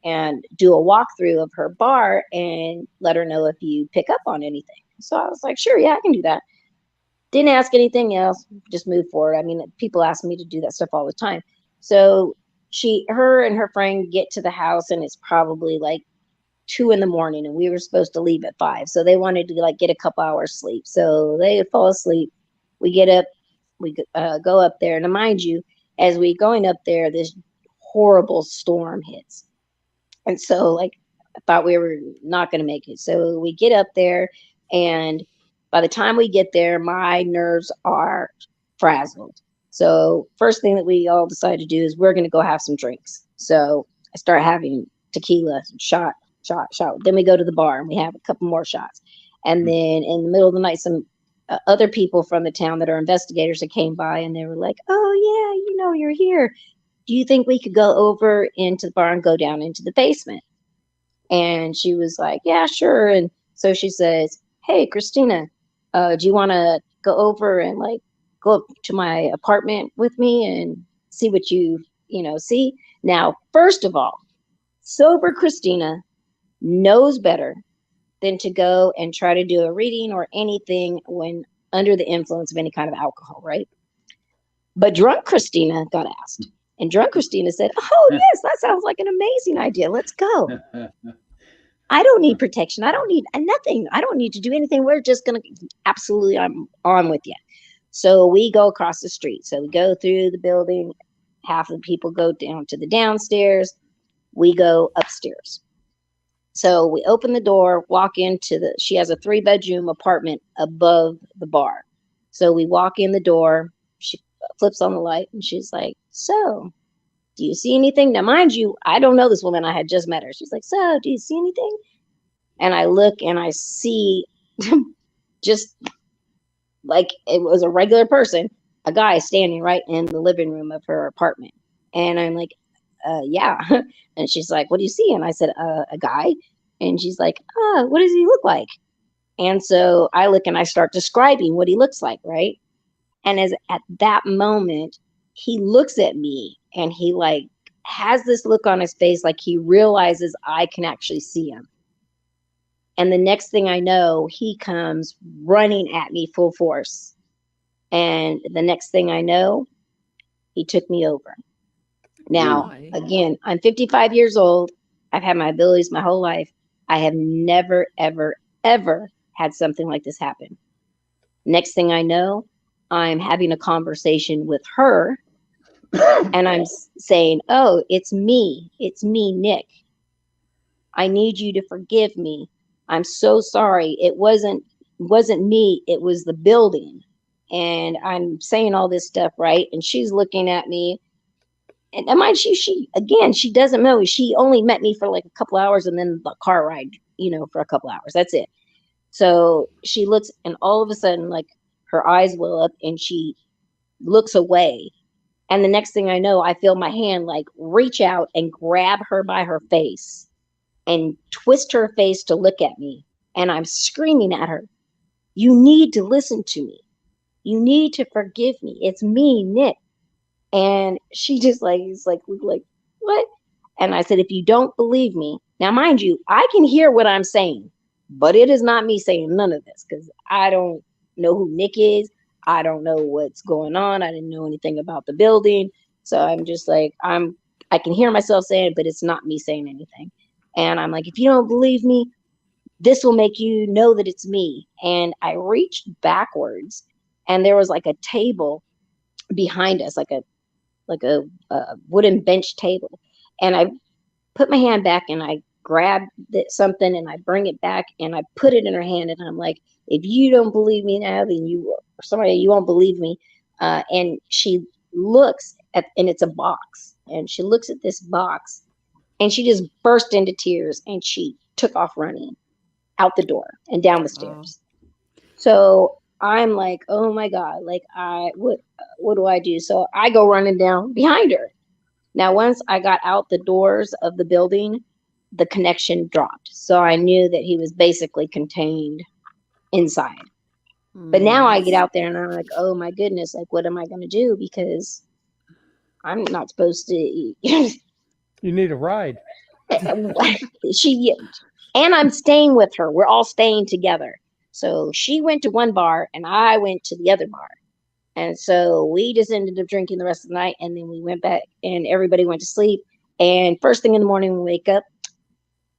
and do a walkthrough of her bar and let her know if you pick up on anything. So I was like, sure, yeah, I can do that. Didn't ask anything else, just move forward. I mean, people ask me to do that stuff all the time. So her and her friend get to the house, and it's probably like 2 in the morning, and we were supposed to leave at 5. So they wanted to like get a couple hours sleep. So they fall asleep. We get up, we go up there. And mind you, as we going up there, this horrible storm hits. And so like I thought we were not going to make it. So we get up there, and by the time we get there, my nerves are frazzled. So first thing that we all decided to do is we're going to go have some drinks. So I start having tequila, shot. Then we go to the bar and we have a couple more shots. And then in the middle of the night, some other people from the town that are investigators that came by, and they were like, "Oh yeah, you're here. Do you think we could go over into the bar and go down into the basement?" And she was like, "Yeah, sure." And so she says, "Hey, Christina, do you want to go over and like go up to my apartment with me and see what see, now, first of all, sober Christina knows better than to go and try to do a reading or anything when under the influence of any kind of alcohol, right? But drunk Christina got asked. And drunk Christina said, oh, yes, that sounds like an amazing idea. Let's go. I don't need protection. I don't need nothing. I don't need to do anything. We're just going to absolutely, I'm on with you. So we go across the street. So we go through the building. Half of the people go down to the downstairs. We go upstairs. So we open the door, walk into she has a 3-bedroom apartment above the bar. So we walk in the door. She flips on the light and she's like, so do you see anything? Now, mind you, I don't know this woman. I had just met her. She's like, so do you see anything? And I look and I see just like it was a regular person, a guy standing right in the living room of her apartment. And I'm like, yeah. And she's like, what do you see? And I said, a guy. And she's like, what does he look like? And so I look and I start describing what he looks like, right? And at that moment, he looks at me and he like has this look on his face like he realizes I can actually see him. And the next thing I know, he comes running at me full force. And the next thing I know, he took me over. Now, again, I'm 55 years old. I've had my abilities my whole life. I have never, ever, ever had something like this happen. Next thing I know, I'm having a conversation with her and I'm saying, oh, it's me, Nick. I need you to forgive me. I'm so sorry. It wasn't me. It was the building. And I'm saying all this stuff, right? And she's looking at me. And mind you, she doesn't know. She only met me for like a couple hours and then the car ride, for a couple hours. That's it. So she looks and all of a sudden, like her eyes well up and she looks away. And the next thing I know, I feel my hand like reach out and grab her by her face and twist her face to look at me. And I'm screaming at her, you need to listen to me. You need to forgive me. It's me, Nick. And she just is like, what? And I said, if you don't believe me, now mind you, I can hear what I'm saying, but it is not me saying none of this because I don't know who Nick is. I don't know what's going on. I didn't know anything about the building. So I'm just like, I can hear myself saying it, but it's not me saying anything. And I'm like, if you don't believe me, this will make you know that it's me. And I reached backwards and there was like a table behind us, like a wooden bench table. And I put my hand back and I grabbed something and I bring it back and I put it in her hand. And I'm like, if you don't believe me now, then you won't believe me. And she looks and it's a box. And she looks at this box and she just burst into tears and she took off running out the door and down the stairs. So I'm like, oh my God, like what do I do? So I go running down behind her. Now, once I got out the doors of the building, the connection dropped. So I knew that he was basically contained inside. But now I get out there and I'm like, oh my goodness, like, what am I going to do? Because I'm not supposed to eat. You need a ride. And I'm staying with her. We're all staying together. So she went to one bar and I went to the other bar. And so we just ended up drinking the rest of the night. And then we went back and everybody went to sleep. And first thing in the morning, we wake up.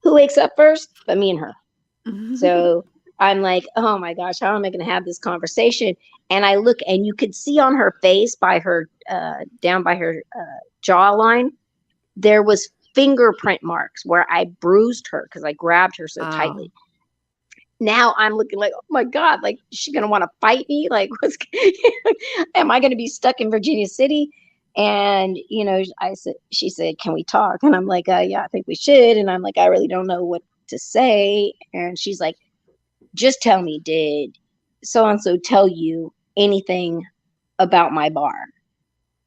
Who wakes up first? But me and her. So I'm like, oh my gosh, how am I going to have this conversation? And I look and you could see on her face by her, down by her jawline, there was fingerprint marks where I bruised her because I grabbed her so tightly. Now I'm looking like, oh my God, like, is she going to want to fight me? Like, am I going to be stuck in Virginia City? And, she said, can we talk? And I'm like, yeah, I think we should. And I'm like, I really don't know what to say. And she's like, just tell me, did so-and-so tell you anything about my bar?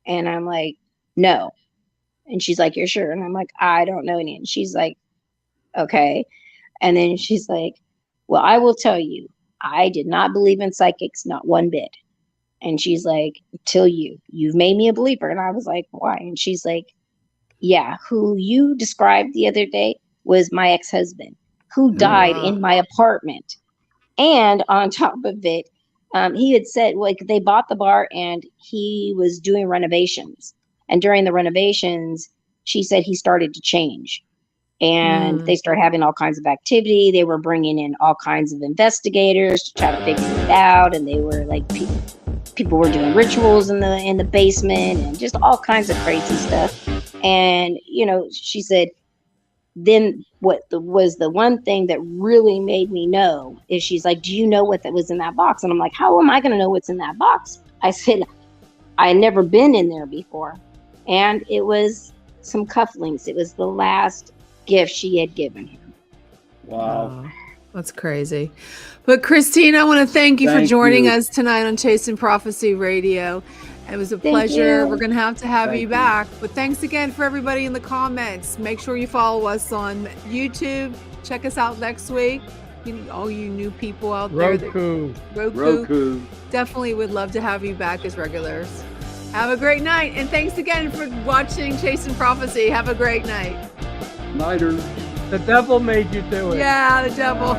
And I'm like, no. And she's like, you're sure? And I'm like, I don't know any. And she's like, okay. And then she's like, well, I will tell you, I did not believe in psychics, not one bit. And she's like, till you've made me a believer. And I was like, why? And she's like, yeah, who you described the other day was my ex-husband who Oh, died wow. in my apartment. And on top of it, he had said, like, they bought the bar and he was doing renovations. And during the renovations, she said he started to change. And they started having all kinds of activity. They were bringing in all kinds of investigators to try to figure it out. And they were like, people were doing rituals in the basement and just all kinds of crazy stuff. And, you know, she said, then what was the one thing that really made me know is she's like, do you know what that was in that box? And I'm like, how am I going to know what's in that box? I said, I had never been in there before. And it was some cufflinks. It was the last gift she had given him. wow. That's crazy. But Christina, I want to thank you for Thank joining you. us tonight on Chasing Prophecy Radio. It was a Thank pleasure. you. We're going to have Thank you you. back. But thanks again for everybody in the comments. Make sure you follow us on YouTube. Check us out next week. All you new people out there. Roku. Definitely would love to have you back as regulars. Have a great night. And thanks again for watching Chasing Prophecy. Have a great night. Nighters. The devil made you do it. Yeah, the devil.